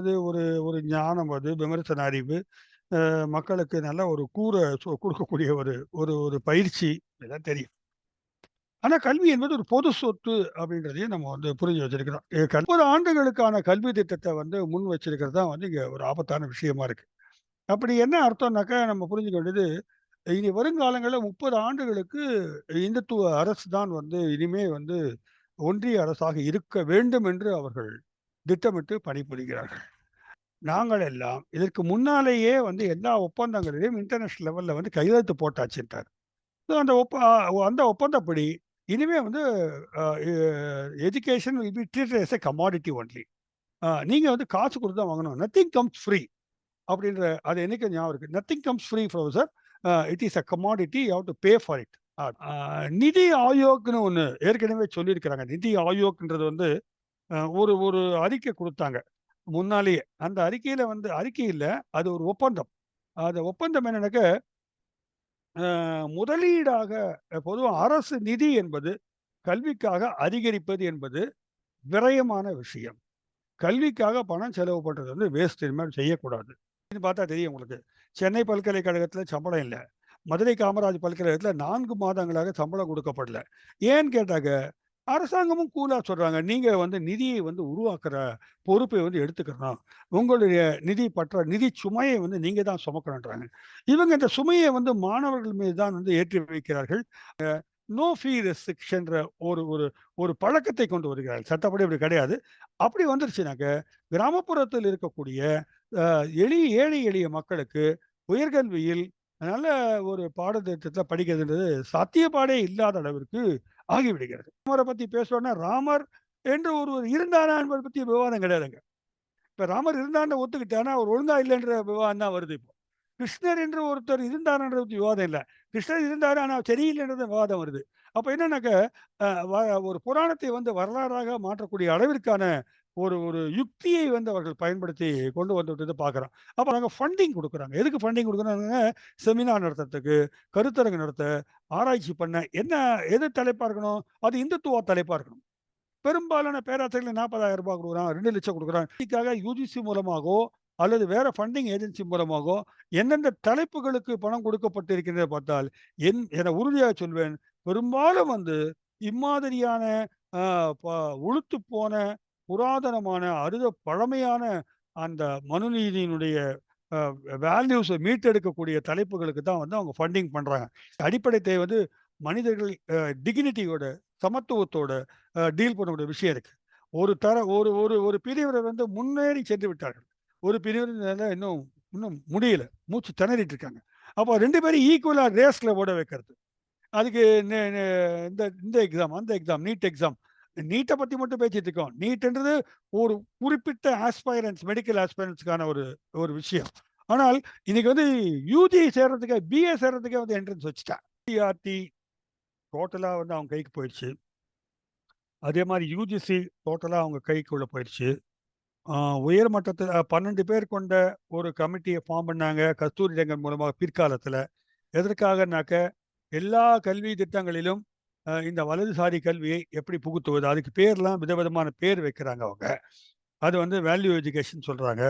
அது ஒரு ஒரு ஞானம் அது, விமர்சன அறிவு, மக்களுக்கு நல்ல ஒரு கூர குடுக்கக்கூடிய ஒரு ஒரு ஒரு பயிற்சி இதெல்லாம் தெரியும். ஆனா கல்வி என்பது ஒரு பொது சொத்து அப்படின்றதையும் நம்ம வந்து புரிஞ்சு வச்சிருக்கிறோம். 30 ஆண்டுகளுக்கான கல்வி திட்டத்த வந்து முன் வச்சிருக்கிறது தான் வந்து இங்க ஒரு ஆபத்தான விஷயமா இருக்கு. அப்படி என்ன அர்த்தம்னாக்கா, நம்ம புரிஞ்சுக்க வேண்டியது, இனி வருங்காலங்கள்ல 30 ஆண்டுகளுக்கு இந்துத்துவ அரசு தான் வந்து இனிமே வந்து ஒன்றிய அரசாக இருக்க வேண்டும் என்று அவர்கள் திட்டமிட்டு பணிபுரிகிறார்கள். நாங்கள் எல்லாம் இதற்கு முன்னாலேயே வந்து எல்லா ஒப்பந்தங்களிலும் இன்டர்நேஷனல் லெவல்ல வந்து கையெழுத்து போட்டாச்சுன்ட்டார். ஸோ அந்த ஒப்பந்தப்படி இனிமே வந்து uh a education will be treated as a commodity only. நீங்க வந்து காசு குடுத்து தான் வாங்கணும். Nothing comes free. அப்படின்ற அது என்னைக்கு ஞாபகம் இருக்கு. Nothing comes free professor. It is a commodity you have to pay for it. NITI ஆயோக்ன்னு ஒண்ணு ஏற்கனவே சொல்லியிருக்கிறாங்க. நிதி ஆயோக்ன்றது வந்து ஒரு ஒரு அறிக்கை குடுத்தாங்க. முன்னாலேயே. அந்த அறிக்கையில வந்து அறிக்கை இல்ல. அது ஒரு ஒப்பந்தம். அந்த ஒப்பந்தம் என்னன்னாக்க, முதலீடாக பொதுவா அரசு நிதி என்பது கல்விக்காக அதிகரிப்பது என்பது விரயமான விஷயம். கல்விக்காக பணம் செலவு பண்றது வந்து வேஸ்ட். இனிமேல் செய்யக்கூடாது. இது பார்த்தா தெரியும் உங்களுக்கு. சென்னை பல்கலைக்கழகத்தில சம்பளம் இல்ல. மதுரை காமராஜ் பல்கலைக்கழகத்தில 4 மாதங்களாக சம்பளம் குடுக்கப்படல. ஏன்னு கேட்டாக்க, அரசாங்கமும் கூலா சொல்றாங்க. நீங்க வந்து நிதியை வந்து உருவாக்குற பொறுப்பை வந்து எடுத்துக்கணும். உங்களுடைய நிதி சுமையை வந்து நீங்க தான் சுமக்கணுன்றாங்க. இவங்க இந்த சுமைய வந்து மாணவர்கள் மீது தான் வந்து ஏற்றி வைக்கிறார்கள். நோ ஃபீ ரெஸ்ட்ரிக்ஷன்ற ஒரு ஒரு ஒரு பழக்கத்தை கொண்டு வருகிறார்கள். சட்டப்படி அப்படி கிடையாது. அப்படி வந்துருச்சுனாக்க, கிராமப்புறத்தில் இருக்கக்கூடிய ஏழை எளிய மக்களுக்கு உயர்கல்வியில் நல்ல ஒரு பாடத்திட்டத்தில படிக்கிறதுன்றது சாத்தியப்பாடே இல்லாத அளவிற்கு ஆகிவிடுகிறது. ராமர பத்தி பேசுறோம்னா, ராமர் என்று ஒருவர் இருந்தாரா என்பதை பத்தி விவாதம் கிடையாதுங்க. இப்ப ராமர் இருந்தார்ன்னு ஒத்துக்கிட்டேன். ஆனா அவர் ஒழுங்கா இல்லன்ற விவாதம் தான் வருது இப்போ. கிருஷ்ணர் என்று ஒருத்தர் இருந்தார்ன்றத பத்தி விவாதம் இல்ல. கிருஷ்ணர் இருந்தாரு. ஆனா சரியில்லைன்றது விவாதம் வருது. அப்ப என்னன்னாக்க, அ வ ஒரு புராணத்தை வந்து வரலாறாக மாற்றக்கூடிய அளவிற்கான ஒரு ஒரு யுக்தியை வந்து அவர்கள் பயன்படுத்தி கொண்டு வந்துவிட்டத பார்க்குறோம். அப்ப நாங்க ஃபண்டிங் குடுக்குறாங்க. எதுக்கு ஃபண்டிங் குடுக்குறாங்க? செமினார் நடத்துறதுக்கு, கருத்தரங்கு நடத்த, ஆராய்ச்சி பண்ண, எது தலைப்பா இருக்கணும்? அது இந்துத்துவா தலைப்பா இருக்கணும். பெரும்பாலான பேராசிரியர்கள் ரூ. 40,000 குடுக்குறான், 2,00,000 குடுக்குறான். இதுக்காக யுஜிசி மூலமாகவோ, அல்லது வேற ஃபண்டிங் ஏஜென்சி மூலமாகவோ, எந்தெந்த தலைப்புகளுக்கு பணம் கொடுக்கப்பட்டிருக்கின்றதை பார்த்தால், என உறுதியாக சொல்வேன். பெரும்பாலும் வந்து இம்மாதிரியான அ ப உளுத்துப் போன, புராதனமான, பழமையான அந்த மனுநீதியினுடைய அ வேல்யூஸ மீட்டெடுக்கக்கூடிய தலைப்புகளுக்கு தான் வந்து அவங்க ஃபண்டிங் பண்றாங்க. அடிப்படை தேவை வந்து மனிதர்கள் டிக்னிட்டியோட, சமத்துவத்தோட டீல் பண்ணக்கூடிய விஷயம் இருக்கு. ஒரு தர ஒரு ஒரு ஒரு பிரிவினர் வந்து முன்னேறி சென்று விட்டார்கள். ஒரு பிரிவினரால இன்னும் இன்னும் முடியல. மூச்சு திணறிட்டு இருக்காங்க. அப்போ 2 பேரும் ஈக்குவலா ரேஸ்ல ஓட வைக்கிறது. அதுக்கு நெ நெ இந்த இந்த எக்ஸாம், அந்த எக்ஸாம், நீட் எக்ஸாம். நீட்ட பத்தி மட்டும் பேசிட்டு இருக்கோம். நீட்ன்றது ஒரு குறிப்பிட்ட மெடிக்கல் ஆஸ்பைரன்ட்ஸ்க்கான ஒரு ஒரு விஷயம். ஆனால் இன்னைக்கு வந்து யுஜி சேர்றதுக்கு, பிஏ சேர்றதுக்கே வந்து என்ட்ரன்ஸ் வச்சுட்டான். சிஆர்டி டோட்டலா வந்து அவங்க கைக்கு போயிடுச்சு. அதே மாரி யுஜிசி டோட்டலா அவங்க கைக்குள்ள போயிருச்சு. ஆ உயர் மட்டத்தில 12 பேர் கொண்ட ஒரு கமிட்டிய ஃபார்ம் பண்ணாங்க. கஸ்தூரிரங்கன் மூலமா பிற்காலத்தில. எதற்காகனாக்க, எல்லா கல்வி திட்டங்களிலும் இந்த வலதுசாரி கல்வியை எப்படி புகுத்துவது? அதுக்கு பேர்லாம் விதவிதமான பேர் வைக்கிறாங்க அவங்க. அது வந்து வேல்யூ எஜுகேஷன் சொல்றாங்க.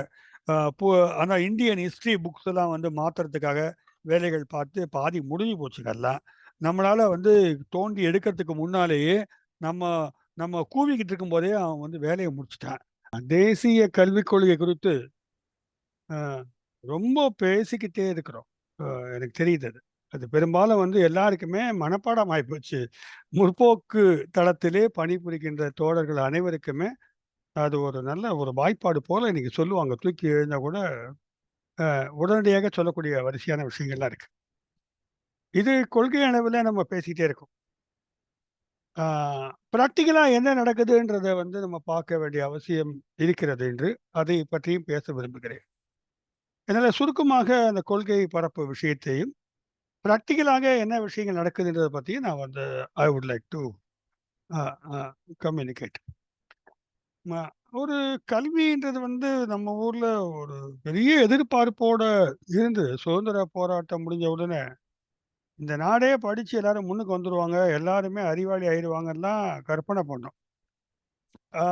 அ பு ஆனா இந்தியன் ஹிஸ்டரி புக்ஸ் எல்லாம் வந்து மாத்துறதுக்காக வேலைகள் பார்த்து பாதி முடிஞ்சு போச்சுங்க எல்லாம். நம்மளால வந்து தோண்டி எடுக்கிறதுக்கு முன்னாலேயே, நம்ம நம்ம கூவிக்கிட்டு இருக்கும்போதே அவன் வந்து வேலைய முடிச்சுட்டான். தேசிய கல்விக் கொள்கை குறித்து அ ரொம்ப பேசிக்கிட்டே இருக்கிறோம். அ எனக்கு தெரியுது அது. அது பெரும்பாலும் வந்து எல்லாருக்குமே மனப்பாடம் ஆயிப்போச்சு. முற்போக்கு தளத்திலே பணிபுரிகின்ற தோழர்கள் அனைவருக்குமே, அது ஒரு நல்ல ஒரு வாய்ப்பாடு போல இன்னைக்கு சொல்லுவாங்க. தூக்கி எறிந்தா கூட உடனடியாக சொல்லக்கூடிய வரிசையான விஷயங்கள்லாம் இருக்கு. இது கொள்கை அளவில நம்ம பேசிக்கிட்டே இருக்கோம். ஆ பிராக்டிகலா என்ன நடக்குதுன்றத வந்து நம்ம பார்க்க வேண்டிய அவசியம் இருக்கிறது என்று அதை பற்றியும் பேச விரும்புகிறேன். அதனால சுருக்கமாக அந்த கொள்கை பரப்பு விஷயத்தையும், பிராக்டிகலாக என்ன விஷயங்கள் நடக்குதுன்றத பத்தியும் நான் வந்து I would like to a a communicate. ம ஒரு கல்வின்றது வந்து நம்ம ஊர்ல ஒரு பெரிய எதிர்பார்ப்போட இருந்தது. சுதந்திர போராட்டம் முடிஞ்ச உடனே, இந்த நாடே படிச்சு எல்லாரும் முன்னுக்கு வந்துருவாங்க, எல்லாருமே அறிவாளி ஆயிருவாங்கன்லாம் கற்பனை பண்ணோம்.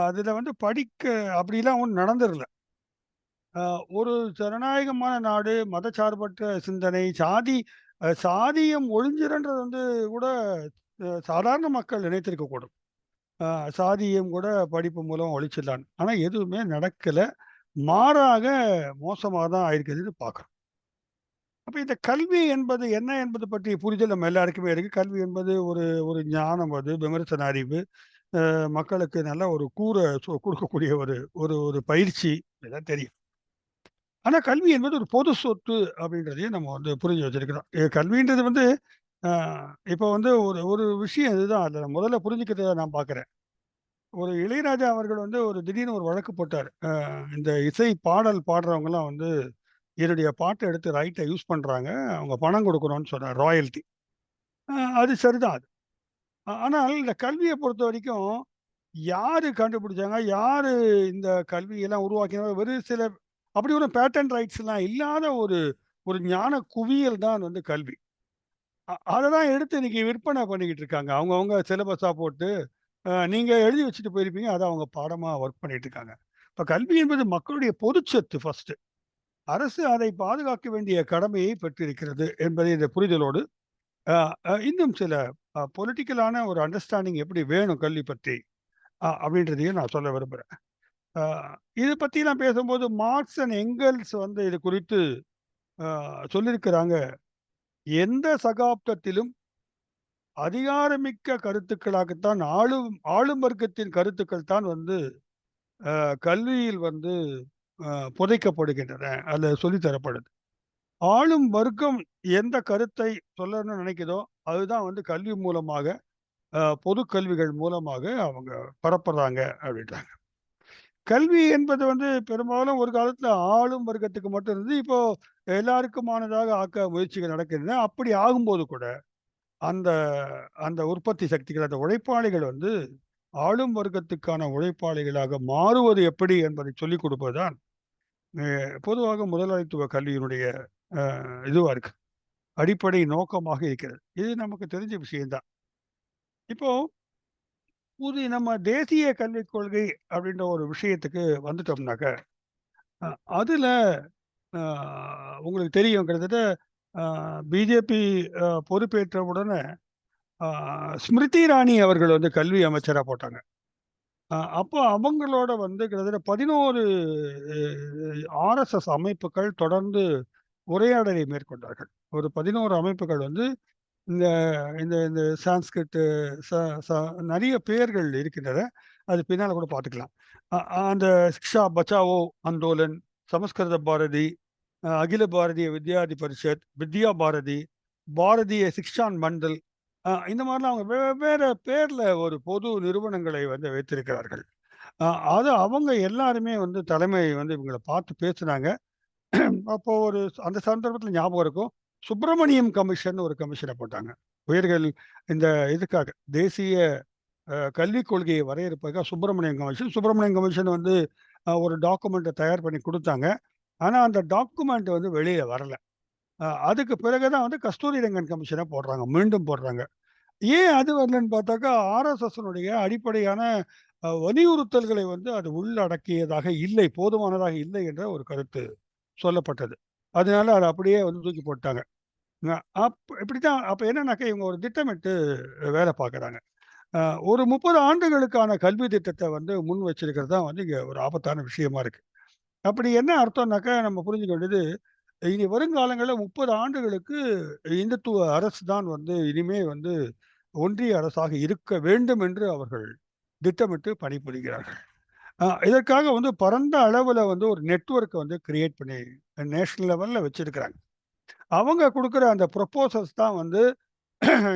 அதுல வந்து அப்படிலாம் ஒண்ணும் நடந்துறல. ஒரு ஜனநாயகமான நாடு, மதச்சார்பற்ற சிந்தனை, சாதியம் ஒழிஞ்சிருன்றது வந்து கூட சாதாரண மக்கள் நினைத்திருக்கக்கூடும். அ சாதியம் கூட படிப்பு மூலம் ஒழிச்சிடலான்னு. ஆனா எதுவுமே நடக்கல. மாறாக மோசமா தான் ஆயிருக்குதுன்னு பார்க்குறோம். அப்ப இந்த கல்வி என்பது என்ன என்பது பற்றிய புரிதல் நம்ம எல்லாருக்குமே இருக்கு. கல்வி என்பது ஒரு ஒரு ஞானம் அது, விமர்சன அறிவு. மக்களுக்கு நல்ல ஒரு குடுக்கக்கூடிய ஒரு ஒரு ஒரு பயிற்சி. இதெல்லாம் தெரியும். ஆனா கல்வி என்பது ஒரு பொது சொத்து அப்படின்றதையும் நம்ம வந்து புரிஞ்சு வச்சிருக்கிறோம். கல்வின்றது வந்து அ இப்போ வந்து ஒரு ஒரு விஷயம் இதுதான். அதுல முதல்ல புரிஞ்சுக்கிறத நான் பார்க்குறேன். ஒரு இளையராஜா அவர்கள் வந்து ஒரு திடீர்னு ஒரு வழக்கு போட்டாரு. இந்த இசை பாடல் பாடுறவங்கலாம் வந்து என்னுடைய பாட்ட எடுத்து ரைட்ட யூஸ் பண்றாங்க. அவங்க பணம் குடுக்கணும்னு சொன்னார். ராயல்டி. அ அது சரிதான் அது. ஆனால் இந்த கல்விய பொறுத்தவரைக்கும் யாரு கண்டுபிடிச்சாங்க? யாரு இந்த கல்வியெல்லாம் உருவாக்கினாங்க? வெறும் சிலர் அப்படி ஒரு பேட்டர்ன் ரைட்ஸ்லாம் இல்லாத ஒரு ஒரு ஞான குவியல் தான் வந்து கல்வி. அத தான் எடுத்து இன்னைக்கு விற்பனை பண்ணிக்கிட்டு இருக்காங்க. அவங்கவங்க சிலபஸா போட்டு, நீங்க எழுதி வச்சுட்டு போயிருப்பீங்க. அத அவங்க பாடமா ஒர்க் பண்ணிட்டு இருக்காங்க. இப்ப கல்வி என்பது மக்களுடைய பொதுச்சொத்து ஃபர்ஸ்ட்டு. அரசு அதை பாதுகாக்க வேண்டிய கடமையை பெற்றிருக்கிறது என்பதை இந்த புரிதலோடு, அ அ இன்னும் சில பொலிட்டிக்கலான ஒரு அண்டர்ஸ்டாண்டிங் எப்படி வேணும் கல்வி பற்றி, அப்படின்றதையும் நான் சொல்ல விரும்புறேன். அ இது பத்திலாம் பேசும்போது மார்க்ஸ் அண்ட் எங்கெல்ஸ் வந்து இது குறித்து சொல்லியிருக்கிறாங்க. எந்த சகாப்தத்திலும் அதிகாரமிக்க கருத்துக்களாகத்தான் ஆளும் வர்க்கத்தின் கருத்துக்கள் தான் வந்து கல்வியில் வந்து புதைக்கப்படுகின்றன. அதுல சொல்லி தரப்படுது. ஆளும் வர்க்கம் எந்த கருத்தை சொல்லணும்னு நினைக்குதோ, அதுதான் வந்து கல்வி மூலமாக, பொது கல்விகள் மூலமாக அவங்க பரப்புறாங்க அப்படின்றாங்க. கல்வி என்பது வந்து பெரும்பாலும் ஒரு காலத்துல ஆளும் வர்க்கத்துக்கு மட்டும் இருந்தது. இப்போ எல்லாருக்குமானதாக ஆக்க முயற்சிகள் நடக்கின்றன. அப்படி ஆகும்போது கூட, அந்த அந்த உற்பத்தி சக்திகள், அந்த உழைப்பாளிகள் வந்து ஆளும் வர்க்கத்துக்கான உழைப்பாளிகளாக மாறுவது எப்படி என்பதை சொல்லிக் கொடுப்பது தான் பொதுவாக முதலாளித்துவ கல்வியினுடைய இதுவா இருக்கு. அடிப்படை நோக்கமாக இருக்கிறது. இது நமக்கு தெரிஞ்ச விஷயம் தான். இப்போ நம்ம தேசிய கல்விக் கொள்கை அப்படின்ற ஒரு விஷயத்துக்கு வந்துட்டோம்னாக்க, அ அதுல அ உங்களுக்கு தெரியும் கிட்டத்தட்ட அ பிஜேபி பொறுப்பேற்ற உடனே அ ஸ்மிருதி இராணி அவர்கள் வந்து கல்வி அமைச்சரா போட்டாங்க. அப்போ அவங்களோட வந்து கிட்டத்தட்ட 11 ஆர்எஸ்எஸ் அமைப்புகள் தொடர்ந்து உரையாடலை மேற்கொண்டார்கள். ஒரு 11 அமைப்புகள் வந்து இந்த இந்த இந்த சான்ஸ்கிரிட் ச ச நெறைய பெயர்கள் இருக்கின்றன. அது பின்னால கூட பார்த்துக்கலாம். அ அந்த சிக்ஷா பச்சாவோ ஆந்தோலன், சமஸ்கிருத பாரதி, அகில பாரதிய வித்யார்த்தி பரிஷத், வித்யா பாரதி, பாரதிய சிக்ஷான் மண்டல், இந்த மாரிலாம் அவங்க வெவ்வேறு பேர்ல ஒரு பொது நிறுவனங்களை வந்து வைத்திருக்கிறார்கள். அ அது அவங்க எல்லாருமே வந்து தலைமை வந்து இவங்கள பார்த்து பேசுனாங்க. அப்போ அந்த சந்தர்ப்பத்தில ஞாபகம் இருக்கும். சுப்பிரமணியம் கமிஷன் ஒரு கமிஷன போட்டாங்க. உயர்கள் இந்த இதுக்காக தேசிய கல்விக் கொள்கையை வரையறுப்பதற்காக சுப்பிரமணியம் கமிஷன் வந்து ஒரு டாக்குமெண்ட்ட தயார் பண்ணி குடுத்தாங்க. ஆனா, அந்த டாக்குமெண்ட் வந்து வெளிய வரல. அதுக்கு பிறகு தான் வந்து கஸ்தூரிரங்கன் கமிஷன போடுறாங்க. மீண்டும் போடுறாங்க. ஏன் அது வரலன்னு பார்த்தாக்கா, ஆர்எஸ்எஸ்னுடைய அடிப்படையான வலியுறுத்தல்களை வந்து அது உள்ளடக்கியதாக இல்லை, போதுமானதாக இல்லை என்ற ஒரு கருத்து சொல்லப்பட்டது. அதனால அத அப்படியே வந்து தூக்கி போட்டாங்க. அ அப் இப்படித்தான் அப்ப என்னன்னாக்க இவங்க ஒரு திட்டமிட்டு வேலை பார்க்குறாங்க. அ ஒரு 30 ஆண்டுகளுக்கான கல்வி திட்டத்த வந்து முன் வச்சிருக்கிறது தான் வந்து இங்க ஒரு ஆபத்தான விஷயமா இருக்கு. அப்படி என்ன அர்த்தம்னாக்கா நம்ம புரிஞ்சுக்க வேண்டியது, இனி வருங்காலங்கள்ல 30 ஆண்டுகளுக்கு இந்துத்துவ அரசு தான் வந்து இனிமே வந்து ஒன்றிய அரசாக இருக்க வேண்டும் என்று அவர்கள் திட்டமிட்டு பணிபுரிகிறார்கள். இதற்காக வந்து பரந்த அளவுல வந்து ஒரு நெட்வொர்க்க வந்து கிரியேட் பண்ணி நேஷனல் லெவல்ல வச்சிருக்கிறாங்க. அவங்க குடுக்குற அந்த ப்ரொபோசல்ஸ் தான் வந்து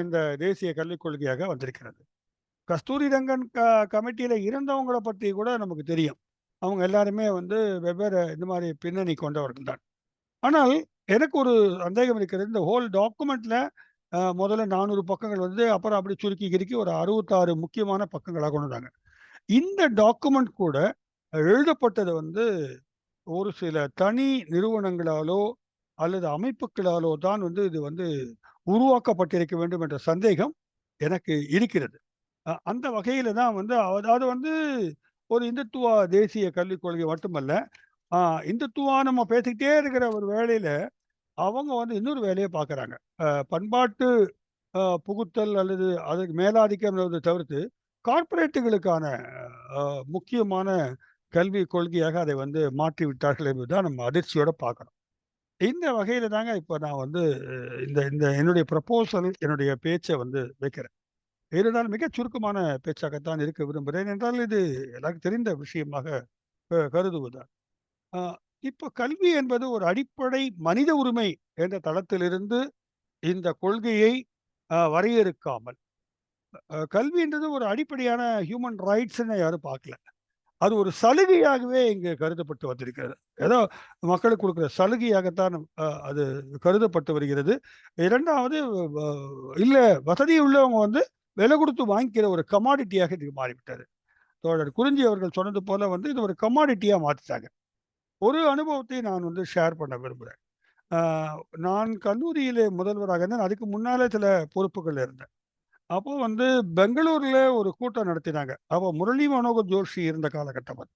இந்த தேசிய கல்விக் கொள்கையாக வந்திருக்கிறது. கஸ்தூரி ரங்கன் கமிட்டியில இருந்தவங்கள பத்தி கூட நமக்கு தெரியும். அவங்க எல்லாருமே வந்து வெவ்வேறு இந்த மாரி பின்னணி கொண்டவர்கள் தான். ஆனால் எனக்கு ஒரு சந்தேகம் இருக்கிறது. இந்த ஹோல் டாக்குமெண்ட்ல முதல்ல 400 பக்கங்கள் வந்து அப்புறம் அப்படி சுருக்கி கிருக்கி ஒரு 66 முக்கியமான பக்கங்களா கொண்டு வந்தாங்க. இந்த டாக்குமெண்ட் கூட எழுதப்பட்டது வந்து ஒரு சில தனி நிறுவனங்களாலோ, அல்லது அமைப்புகளாலோ தான் வந்து இது வந்து உருவாக்கப்பட்டிருக்க வேண்டும் என்ற சந்தேகம் எனக்கு இருக்கிறது. அந்த வகையில தான் வந்து அதாவது வந்து ஒரு இந்துத்துவ தேசிய கல்விக் கொள்கை மட்டுமல்ல, ஆ இந்துத்துவா நம்ம பேசிக்கிட்டே இருக்கிற ஒரு வேளையில, அவங்க வந்து இன்னொரு வேலைய பார்க்குறாங்க. பண்பாட்டு புகுத்தல் அல்லது அதுக்கு மேலாதிக்கம்ன்றத தவிர்த்து, கார்ப்பரேட்டுகளுக்கான அ முக்கியமான கல்வி கொள்கையாக அதை வந்து மாற்றி விட்டார்கள் என்பதுதான் நம்ம அதிர்ச்சியோட பார்க்குறோம். இந்த வகையில தாங்க இப்ப நான் வந்து இந்த இந்த என்னுடைய ப்ரப்போசல் என்னுடைய பேச்ச வந்து வைக்கிறேன். இருந்தாலும் மிகச் சுருக்கமான பேச்சாகத்தான் இருக்க விரும்புகிறேன். என்றால் இது எல்லாருக்கும் தெரிந்த விஷயமாக கருதுவதால். அ இப்ப கல்வி என்பது ஒரு அடிப்படை மனித உரிமை என்ற தளத்திலிருந்து இந்த கொள்கையை வரையறுக்காமல், கல்வின்றது ஒரு அடிப்படையான ஹியூமன் ரைட்ஸ்ன்னு யாரும் பார்க்கல. அது ஒரு சலுகையாகவே இங்கு கருதப்பட்டு வந்திருக்கிறது. ஏதோ மக்களுக்கு குடுக்குற சலுகையாகத்தான் அது கருதப்பட்டு வருகிறது. 2வது வ இல்ல வசதி உள்ளவங்க வந்து விலை குடுத்து வாங்கிக்கிற ஒரு கமாடிட்டியாக இது மாறிவிட்டது. தோழர் குறிஞ்சி அவர்கள் சொன்னது போல வந்து இது ஒரு கமாடிட்டியா மாத்திட்டாங்க. ஒரு அனுபவத்தை நான் வந்து ஷேர் பண்ண விரும்புறேன். ஆ நான் கல்லூரியிலே முதல்வராக இருந்தேன். அதுக்கு முன்னால சில பொறுப்புகள்ல இருந்தேன். அப்போ வந்து பெங்களூர்ல ஒரு கூட்டம் நடத்தினாங்க. அப்போ முரளி மனோகர் ஜோஷி இருந்த காலகட்டம் அது.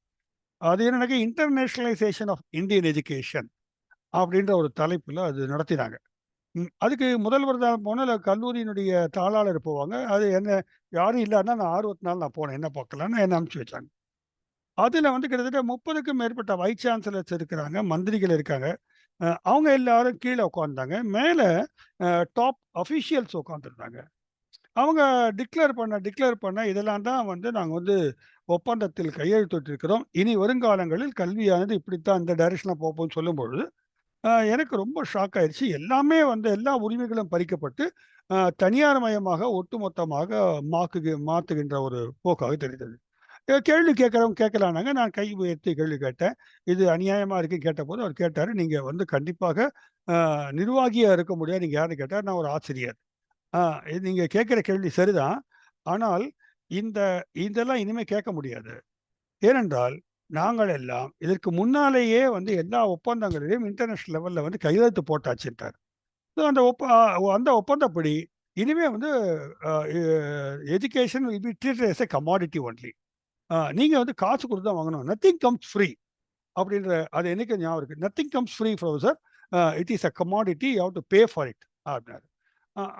அது என்னன்னாக்க இன்டர்நேஷனலைசேஷன் ஆஃப் இந்தியன் எஜுகேஷன் அப்படின்ற ஒரு தலைப்புல அது நடத்தினாங்க. அதுக்கு முதல்வர் தான் போனேன். இல்ல கல்லூரியினுடைய தாளாளர் போவாங்க. அது என்ன யாரும் இல்லாம நான் ஆர்வத்தினால நான் போனேன். என்ன பார்க்கலான்னு என்ன அனுப்பிச்சு வச்சாங்க. அதுல வந்து கிட்டத்தட்ட 30க்கும் மேற்பட்ட வைஸ் சான்சலர்ஸ் இருக்கிறாங்க. மந்திரிகள் இருக்காங்க. அவங்க எல்லாரும் கீழ உட்கார்ந்தாங்க. மேல டாப் அஃபிஷியல்ஸ் உட்கார்ந்திருந்தாங்க. அவங்க டிக்ளேர் பண்ண இதெல்லாம் தான் வந்து நாங்க வந்து ஒப்பந்தத்தில் கையெழுத்திட்டிருக்கிறோம். இனி வருங்காலங்களில் கல்வியானது இப்படித்தான் இந்த டைரக்ஷன்ல போகும்ன்னு சொல்லும்பொழுது, எனக்கு ரொம்ப ஷாக் ஆயிருச்சு. எல்லாமே வந்து எல்லா உரிமைகளும் பறிக்கப்பட்டு, தனியார் மயமாக ஒட்டுமொத்தமாக மாத்துகின்ற ஒரு போக்காக தெரிந்தது. கேள்வி கேட்கிறவங்க கேட்கலானாங்க. நான் கை உயர்த்தி கேள்வி கேட்டேன். இது அநியாயமா இருக்குன்னு கேட்டபோது அவர் கேட்டாரு, "நீங்க வந்து கண்டிப்பாக நிர்வாகியா இருக்க முடியாது." நீங்க யாருன்னு கேட்டார். நான் ஒரு ஆசிரியர். ஆ இது நீங்க கேட்கிற கேள்வி சரிதான். ஆனால் இந்த இதெல்லாம் இனிமே கேட்க முடியாது. ஏனென்றால், நாங்கள் எல்லாம் இதற்கு முன்னாலேயே வந்து எல்லா ஒப்பந்தங்களிலும் இன்டர்நேஷனல் லெவல்ல வந்து கையெழுத்து போட்டாச்சுன்ட்டாரு. ஸோ அந்த ஒப்பந்தப்படி இனிமே வந்து uh a education will be treated as a commodity only. நீங்க வந்து காசு குடுத்து தான் வாங்கணும். நத்திங் கம்ஸ் ஃப்ரீ அப்படின்ற அது என்னைக்கும் ஞாபகம் இருக்கு. Nothing comes free professor. It is a commodity. You have to pay for it அப்படின்னாரு.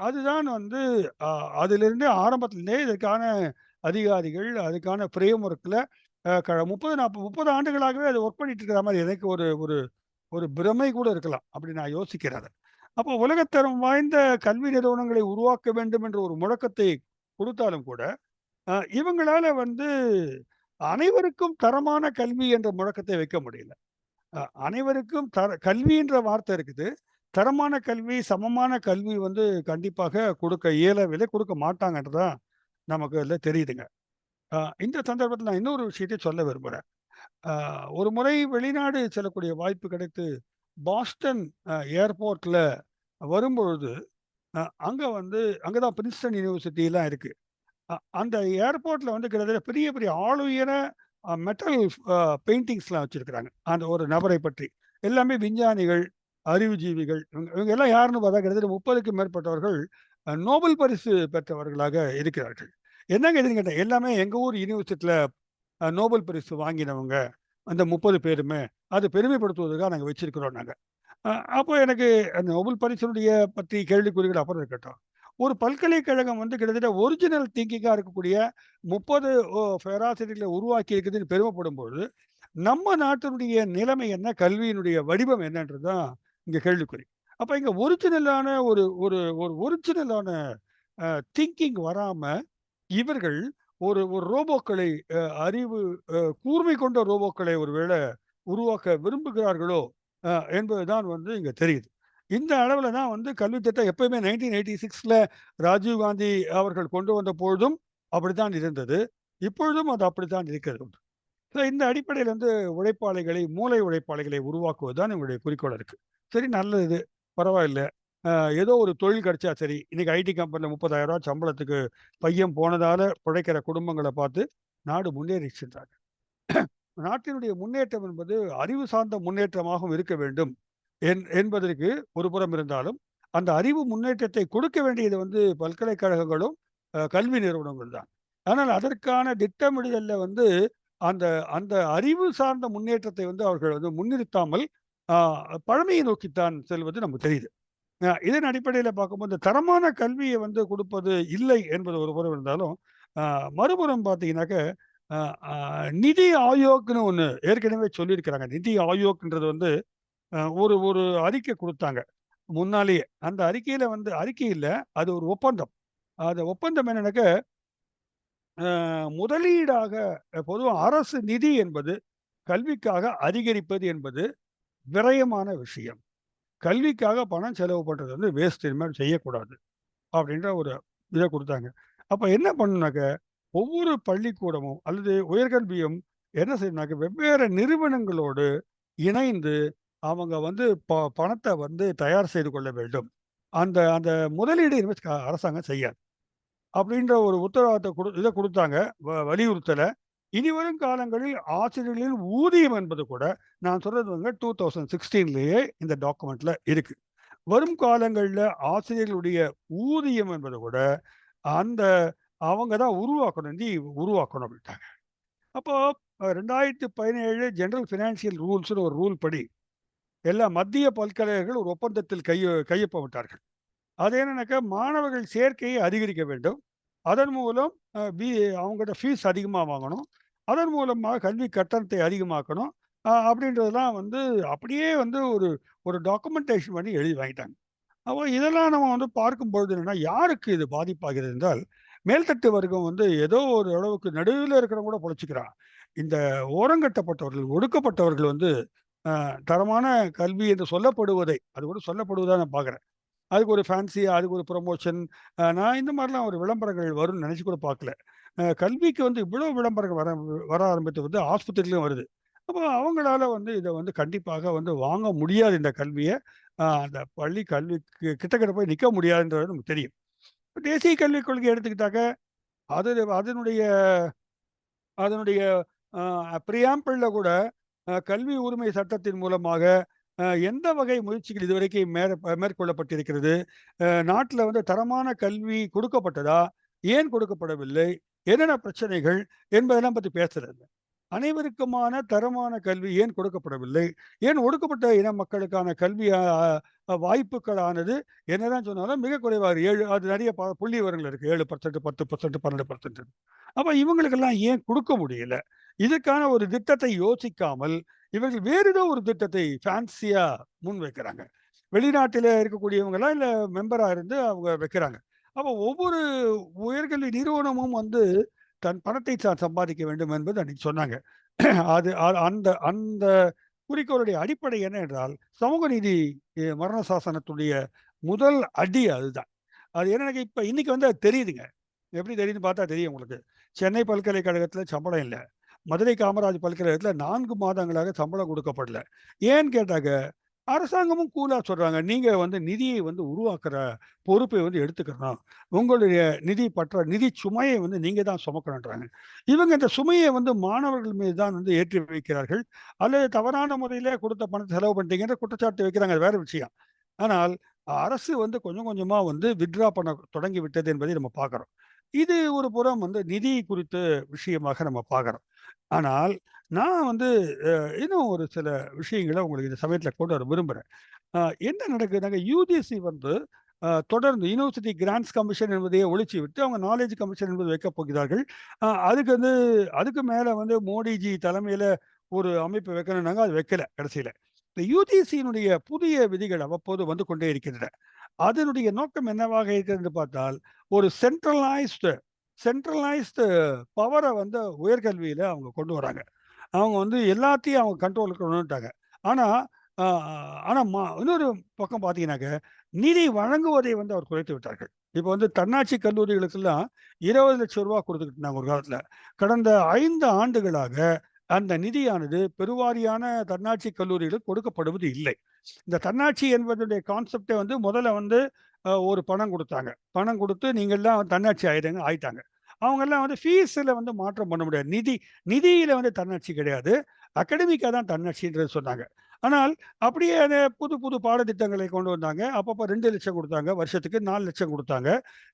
அதுதான் வந்து அ அதிலிருந்தே ஆரம்பத்திலிருந்தே இதற்கான அதிகாரிகள், அதுக்கான ஃப்ரேம் ஒர்க்ல அ க 30 ஆண்டுகளாகவே அது ஒர்க் பண்ணிட்டு இருக்கிற மாரி எனக்கு ஒரு ஒரு ஒரு பிரமை கூட இருக்கலாம். அப்படி நான் யோசிக்கிறேன் அத. அப்போ உலகத்தரம் வாய்ந்த கல்வி நிறுவனங்களை உருவாக்க வேண்டும் என்ற ஒரு முழக்கத்தை குடுத்தாலும் கூட, இவங்களால வந்து அனைவருக்கும் தரமான கல்வி என்ற முழக்கத்தை வைக்க முடியல. அனைவருக்கும் கல்வின்ற வார்த்தை இருக்குது. தரமான கல்வி, சமமான கல்வி வந்து கண்டிப்பாக கொடுக்க இயலவில்லை, கொடுக்க மாட்டாங்கன்றது தான் நமக்கு அதுல தெரியுதுங்க. அ இந்த சந்தர்ப்பத்தில நான் இன்னொரு விஷயத்தை சொல்ல விரும்புறேன். அ ஒரு முறை வெளிநாடு செல்லக்கூடிய வாய்ப்பு கிடைத்து, பாஸ்டன் ஏர்போர்ட்ல வரும்பொழுது, அங்க வந்து அங்க தான் பிரின்ஸ்டன் யூனிவர்சிட்டிலாம் இருக்கு. அந்த ஏர்போர்ட்ல வந்து கிட்டத்தட்ட பெரிய பெரிய ஆளுயர மெட்டல் பெயிண்டிங்ஸ்லாம் வச்சிருக்கிறாங்க. அந்த ஒரு நபரை பற்றி. எல்லாமே விஞ்ஞானிகள், அறிவுஜீவிகள் இவங்க எல்லாம் யாருன்னு பார்த்தா கிட்டத்தட்ட 30க்கும் மேற்பட்டவர்கள் நோபல் பரிசு பெற்றவர்களாக இருக்கிறார்கள். என்னங்க இதுன்னு கேட்டேன். எல்லாமே எங்க ஊர் யுனிவர்சிட்டில நோபல் பரிசு வாங்கினவங்க. அந்த 30 பேருமே. அது பெருமைப்படுத்துவதற்காக நாங்க வச்சிருக்கிறோம் நாங்க. அ அப்போ எனக்கு அந்த நோபல் பரிசினுடைய பற்றி கேள்விக்குறிகள் அப்புறம் இருக்கட்டும். ஒரு பல்கலைக்கழகம் வந்து கிட்டத்தட்ட ஒரிஜினல் திங்கிங்கா இருக்கக்கூடிய 30 பேராசிரியர்களை உருவாக்கி இருக்குதுன்னு பெருமைப்படும்பொழுது, நம்ம நாட்டினுடைய நிலைமை என்ன? கல்வியினுடைய வடிவம் என்னன்றது தான் இங்க கேள்விக்குறி. அப்ப இங்க ஒரிஜினலான ஒரு ஒரு ஒரு ஒரிஜினலான திங்கிங் வராம, இவர்கள் ஒரு ஒரு ரோபோக்களை அறிவு கூர்மை கொண்ட ரோபோக்களை ஒருவேள உருவாக்க விரும்புகிறார்களோ! என்பதுதான் வந்து இங்க தெரியுது. இந்த அளவுல தான் வந்து கல்வி திட்டம் எப்பயுமே 1986ல ராஜீவ் காந்தி அவர்கள் கொண்டு வந்த பொழுதும் அப்படித்தான் இருந்தது. இப்பொழுதும் அது அப்படித்தான் இருக்கிறது. ஸோ இந்த அடிப்படையில வந்து மூளை உழைப்பாளிகளை உருவாக்குவது தான் எங்களுடைய குறிக்கோளா இருக்கு. சரி நல்லது. பரவாயில்ல. அ ஏதோ ஒரு தொழில் கிடைச்சா சரி. இன்னைக்கு ஐடி கம்பெனில ரூ. 30,000 சம்பளத்துக்கு பையன் போனதால பிழைக்கிற குடும்பங்கள பார்த்து நாடு முன்னேறிச்சுன்றாங்க. நாட்டினுடைய முன்னேற்றம் என்பது அறிவு சார்ந்த முன்னேற்றமாகவும் இருக்க வேண்டும் என்பதற்கு ஒரு புறம் இருந்தாலும், அந்த அறிவு முன்னேற்றத்தை கொடுக்க வேண்டியது வந்து பல்கலைக்கழகங்களும், கல்வி நிறுவனங்கள் தான். ஆனால் அதற்கான திட்டமிடுதல்ல வந்து அந்த அந்த அறிவு சார்ந்த முன்னேற்றத்தை வந்து அவர்கள் வந்து முன்னிறுத்தாமல், ஆ பழமையை நோக்கித்தான் செல்வது நமக்கு தெரியுது. இதன் அடிப்படையில பார்க்கும்போது, தரமான கல்விய வந்து குடுப்பது இல்லை என்பது ஒரு புறம் இருந்தாலும், அ மறுபுறம் பார்த்தீங்கன்னாக்க, அ அ நிதி ஆயோக்ன்னு ஒண்ணு ஏற்கனவே சொல்லியிருக்கிறாங்க. நிதி ஆயோக்ன்றது வந்து ஒரு ஒரு அறிக்கை குடுத்தாங்க, முன்னாலேயே. அந்த அறிக்கையில வந்து அறிக்கை இல்ல, அது ஒரு ஒப்பந்தம். அந்த ஒப்பந்தம் என்னன்னாக்க, முதலீடாக பொதுவா அரசு நிதி என்பது கல்விக்காக அதிகரிப்பது என்பது விரயமான விஷயம். கல்விக்காக பணம் செலவு பண்றது வந்து வேஸ்ட். இது மாரி செய்யக்கூடாது. அப்படின்ற ஒரு இத குடுத்தாங்க. அப்ப என்ன பண்ணுனாக்க, ஒவ்வொரு பள்ளிக்கூடமும் அல்லது உயர்கல்வியும் என்ன செய்யணும்னாக்க, வெவ்வேறு நிறுவனங்களோடு இணைந்து அவங்க வந்து பணத்த வந்து தயார் செய்து கொள்ள வேண்டும். அந்த அந்த முதலீடு இனிமே அரசாங்கம் செய்யாது. அப்படின்ற ஒரு உத்தரவாதத்த இத குடுத்தாங்க. வலியுறுத்தல. இனிவரும் காலங்களில் ஆசிரியர்களின் ஊதியம் என்பது கூட, நான் சொல்றது வந்து 2016லயே இந்த டாக்குமெண்ட்ல இருக்கு. வரும் காலங்கள்ல ஆசிரியர்களுடைய ஊதியம் என்பது கூட, அந்த அவங்க தான் உருவாக்கணும். உருவாக்கணும் அப்படின்ட்டாங்க. அப்போ 2017 ஜெனரல் பினான்சியல் ரூல்ஸ்ன்னு ஒரு ரூல் படி, எல்லா மத்திய பல்கலைக்கழகங்கள் ஒரு ஒப்பந்தத்தில் கையொப்பமிட்டார்கள். அது என்னன்னாக்கா, மாணவர்கள் சேர்க்கையை அதிகரிக்க வேண்டும். அதன் மூலம் அ பி அவங்கட்ட ஃபீஸ் அதிகமா வாங்கணும். அதன் மூலமா கல்வி கட்டணத்தை அதிகமாக்கணும். அப்படின்றதெல்லாம் வந்து அப்படியே வந்து ஒரு ஒரு டாக்குமென்டேஷன் பண்ணி எழுதி வாங்கிட்டாங்க. அப்போ இதெல்லாம் நம்ம வந்து பார்க்கும்பொழுது என்னன்னா, யாருக்கு இது பாதிப்பாகிறது என்றால், மேல்தட்டு வர்க்கம் வந்து ஏதோ ஒரு அளவுக்கு நடுவுல இருக்கிறவன் கூட பொழச்சுக்கிறான். இந்த ஓரங்கட்டப்பட்டவர்கள், ஒடுக்கப்பட்டவர்கள் வந்து தரமான கல்வி என்று சொல்லப்படுவதை, அது கூட சொல்லப்படுவதா நான் பார்க்குறேன். அதுக்கு ஒரு ஃபேன்சி, அதுக்கு ஒரு ப்ரமோஷன். நான் இந்த மாரிலாம் ஒரு விளம்பரங்கள் வரும்னு நெனச்சு கூட பார்க்கல. கல்விக்கு வந்து இவ்வளோ விளம்பரங்கள் வர வர ஆரம்பித்து வந்து ஆஸ்பத்திரியிலும் வருது. அப்போ அவங்களால வந்து இத வந்து கண்டிப்பாக வந்து வாங்க முடியாது இந்த கல்விய. அந்த பள்ளி கல்விக்கு கிட்டத்தட்ட போய் நிக்க முடியாதுன்றது நமக்கு தெரியும். தேசிய கல்விக் கொள்கை எடுத்துக்கிட்டாக்க, அது அதனுடைய அதனுடைய பிரியாம்பிள்ல கூட கல்வி உரிமை சட்டத்தின் மூலமாக எந்த வகை முயற்சிகள் இதுவரைக்கும் மேற்கொள்ளப்பட்டிருக்கிறது? நாட்டுல வந்து தரமான கல்வி கொடுக்கப்பட்டதா? ஏன் கொடுக்கப்படவில்லை? என்னென்ன பிரச்சனைகள்? என்பதெல்லாம் பத்தி பேசுறது. அனைவருக்குமான தரமான கல்வி ஏன் கொடுக்கப்படவில்லை? ஏன் ஒடுக்கப்பட்ட இன மக்களுக்கான கல்வி வாய்ப்புகளானது என்னதான் சொன்னாலும் மிக குறைவா இருக்கு. 7 அது நெறைய புள்ளிவிவரங்கள் இருக்கு. 7%, 10%, 12%. அப்ப இவங்களுக்கெல்லாம் ஏன் குடுக்க முடியல? இதற்கான ஒரு திட்டத்தை யோசிக்காமல், இவர்கள் வேறு ஏதோ ஒரு திட்டத்தை ஃபேன்சியா முன்வைக்கிறாங்க. வெளிநாட்டில இருக்கக்கூடியவங்கலாம் இல்ல மெம்பரா இருந்து அவங்க வைக்கிறாங்க. அப்ப ஒவ்வொரு உயர்கல்வி நிறுவனமும் வந்து தன் பணத்தை சம்பாதிக்க வேண்டும் என்பது அன்னைக்கு சொன்னாங்க. அது அந்த அந்த குறிக்கோளுடைய அடிப்படை என்ன என்றால், சமூக நீதி மரண சாசனத்துடைய முதல் அடி அதுதான். அது என்னன்னா இப்ப இன்னைக்கு வந்து அது தெரியுதுங்க. எப்படி தெரியுதுன்னு பார்த்தா தெரியும் உங்களுக்கு. சென்னை பல்கலைக்கழகத்தில சம்பளம் இல்ல. மதுரை காமராஜ் பல்கலைக்கழகத்தில 4 மாதங்களாக சம்பளம் கொடுக்கப்படல. ஏன்னு கேட்டாக்க, அரசாங்கமும் கூலா சொல்றாங்க. நீங்க வந்து நிதியை வந்து உருவாக்குற பொறுப்பை வந்து எடுத்துக்கணும். உங்களுடைய நிதி சுமையை வந்து நீங்க தான் சுமக்கணுன்றாங்க. இவங்க இந்த சுமைய வந்து மாணவர்கள் மீது தான் வந்து ஏற்றி வைக்கிறார்கள். அல்லது தவறான முறையில குடுத்த பணத்த செலவு பண்ணிட்டீங்கன்ற குற்றச்சாட்டு வைக்கிறாங்க. அது வேற விஷயம். ஆனால் அரசு வந்து கொஞ்சம் கொஞ்சமா வந்து பண்ண தொடங்கி விட்டது என்பதை நம்ம பார்க்கிறோம். இது ஒரு புறம் வந்து நிதி குறித்த விஷயமாக நம்ம பார்க்கிறோம். ஆனால் நான் வந்து இன்னும் ஒரு சில விஷயங்கள உங்களுக்கு இந்த சமயத்தில கொண்டு வர விரும்புறேன். என்ன நடக்குதுனாங்க, யுஜிசி வந்து தொடர்ந்து யுனிவர்சிட்டி கிராண்ட்ஸ் கமிஷன் என்பதையே ஒழிச்சு விட்டு, அவங்க நாலேட்ஜ் கமிஷன் என்பது வைக்கப் போகிறார்கள். அதுக்கு வந்து அதுக்கு மேல வந்து மோடிஜி தலைமையில ஒரு அமைப்பு வைக்கணும்னாங்க. அது வைக்கல கடைசியில. இந்த யுஜிசியினுடைய புதிய விதிகள் அவ்வப்போது வந்து கொண்டே இருக்கின்றன. அதனுடைய நோக்கம் என்னவாக இருக்கிறது என்று பார்த்தால், ஒரு சென்ட்ரலைஸ்டு பவர வந்து உயர்கல்வியில அவங்க கொண்டு வராங்க. அவங்க வந்து எல்லாத்தையும் அவங்க கண்ட்ரோலுக்கு கொண்டு வந்துட்டாங்க. ஆனா, அ ஆனா இன்னொரு பக்கம் பார்த்தீங்கன்னாக்க, நிதி வழங்குவதை வந்து அவர் குறைத்து விட்டார்கள். இப்ப வந்து தன்னாட்சி கல்லூரிகளுக்கெல்லாம் ரூ. 20,00,000 குடுத்துக்கிட்டு இருந்தாங்க ஒரு காலத்துல. கடந்த 5 ஆண்டுகளாக அந்த நிதியானது பெருவாரியான தன்னாட்சி கல்லூரிகளுக்கு கொடுக்கப்படுவது இல்லை. இந்த தன்னாட்சி என்பதுடைய கான்செப்ட்டே வந்து முதல்ல வந்து ஒரு பணம் குடுத்தாங்க. பணம் குடுத்து நீங்கள்லாம் தன்னாட்சி ஆயிட்டாங்க. அவங்கலாம் வந்து ஃபீஸ்ல வந்து மாற்றம் பண்ண முடியாது. நிதியில வந்து தன்னாட்சி கிடையாது. அகாடமிக்காக தான் தன்னாட்சின்றது சொன்னாங்க. ஆனால் அப்படியே அதை புது புது பாடத்திட்டங்களை கொண்டு வந்தாங்க. அப்பப்போ 2,00,000 கொடுத்தாங்க, வருஷத்துக்கு 4,00,000 கொடுத்தாங்க.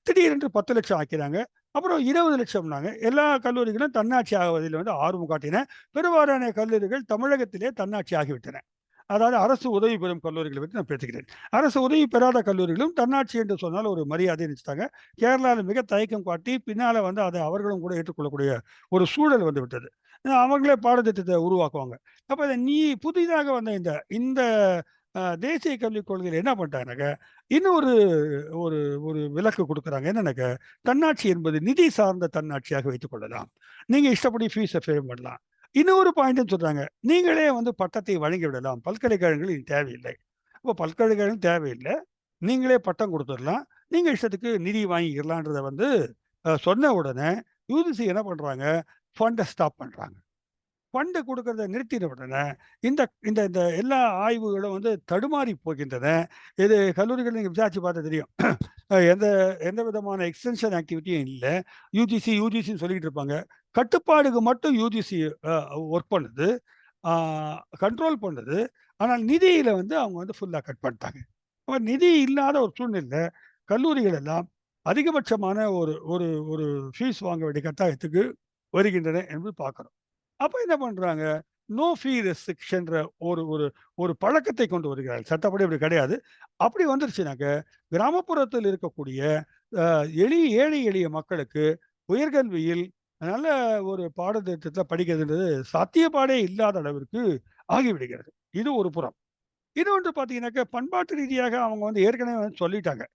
திடீரென்று 10,00,000 ஆக்கிறாங்க. அப்புறம் 20,00,000னாங்க. எல்லா கல்லூரிகளும் தன்னாட்சி ஆவதில் வந்து ஆர்வம் காட்டின. பெரும்பாலான கல்லூரிகள் தமிழகத்திலே தன்னாட்சி ஆகிவிட்டன. அதாவது அரசு உதவி பெறும் கல்லூரிகளை பற்றி நான் பேசுகிறேன். அரசு உதவி பெறாத கல்லூரிகளும் தன்னாட்சி என்று சொன்னால் ஒரு மரியாதை நினைச்சிட்டாங்க. கேரளாவில் மிக தயக்கம் காட்டி பின்னால வந்து அதை அவர்களும் கூட ஏற்றுக்கொள்ளக்கூடிய ஒரு சூழல் வந்து விட்டது. அவங்களே பாடத்திட்டத்தை உருவாக்குவாங்க. அப்ப நீ புதிதாக வந்த இந்த இந்த தேசிய கல்விக் கொள்கையில என்ன பண்ணிட்டாங்கனாக்க, இன்னொரு ஒரு ஒரு விலக்கு குடுக்குறாங்க. என்னன்னாக்க, தன்னாட்சி என்பது நிதி சார்ந்த தன்னாட்சியாக வைத்துக் கொள்ளலாம். நீங்க இஷ்டப்படி ஃபீஸ பே பண்ணலாம். இன்னொரு பாயிண்ட்டும் சொல்றாங்க. நீங்களே வந்து பட்டத்தை வழங்கி விடலாம். பல்கலைக்கழகங்கள் இனி தேவையில்லை. அப்ப பல்கலைக்கழகம் தேவையில்ல. நீங்களே பட்டம் குடுத்துறலாம். நீங்க இஷ்டத்துக்கு நிதி வாங்கிக்கிறலான்றத வந்து சொன்ன உடனே யுஜிசி என்ன பண்றாங்க? ஃபண்ட ஸ்டாப் பண்றாங்க. ஃபண்ட் குடுக்கறத நிறுத்தின உடனே, இந்த இந்த இந்த எல்லா ஆய்வுகளும் வந்து தடுமாறி போகின்றன. இது கல்லூரிகள் நீங்க விசாரிச்சு பார்த்தா தெரியும். எந்த எந்த விதமான எக்ஸ்டென்ஷன் ஆக்டிவிட்டியும் இல்ல. யுஜிசின்னு சொல்லிட்டு இருப்பாங்க. கட்டுப்பாடுக்கு மட்டும் யுஜிசி ஒர்க் பண்ணுது. ஆ கண்ட்ரோல் பண்ணுது. ஆனால் நிதியில வந்து அவங்க வந்து ஃபுல்லா கட் பண்ணிட்டாங்க. அப்ப நிதி இல்லாத ஒரு சூழ்நிலையில கல்லூரிகள் எல்லாம் அதிகபட்சமான ஒரு ஒரு ஒரு ஃபீஸ் வாங்க வேண்டிய கட்டாயத்துக்கு வருகின்றன என்று பார்க்கிறோம். அப்ப என்ன பண்றாங்க? நோ ஃபீ ரெஸ்ட்ரிக்ஷன்ற ஒரு ஒரு ஒரு பழக்கத்தை கொண்டு வருகிறார்கள். சட்டப்படி அப்படி கிடையாது. அப்படி வந்துருச்சுனாக்க, கிராமப்புறத்தில் இருக்கக்கூடிய அ ஏழை எளிய மக்களுக்கு உயர்கல்வியில் நல்ல ஒரு பாடத்திட்டத்தில படிக்கிறதுன்றது சாத்தியப்பாடே இல்லாத அளவிற்கு ஆகிவிடுகிறது. இது ஒரு புறம். இன்னொன்று பார்த்தீங்கன்னாக்க, பண்பாட்டு ரீதியாக அவங்க வந்து ஏற்கனவே வந்து சொல்லிட்டாங்க.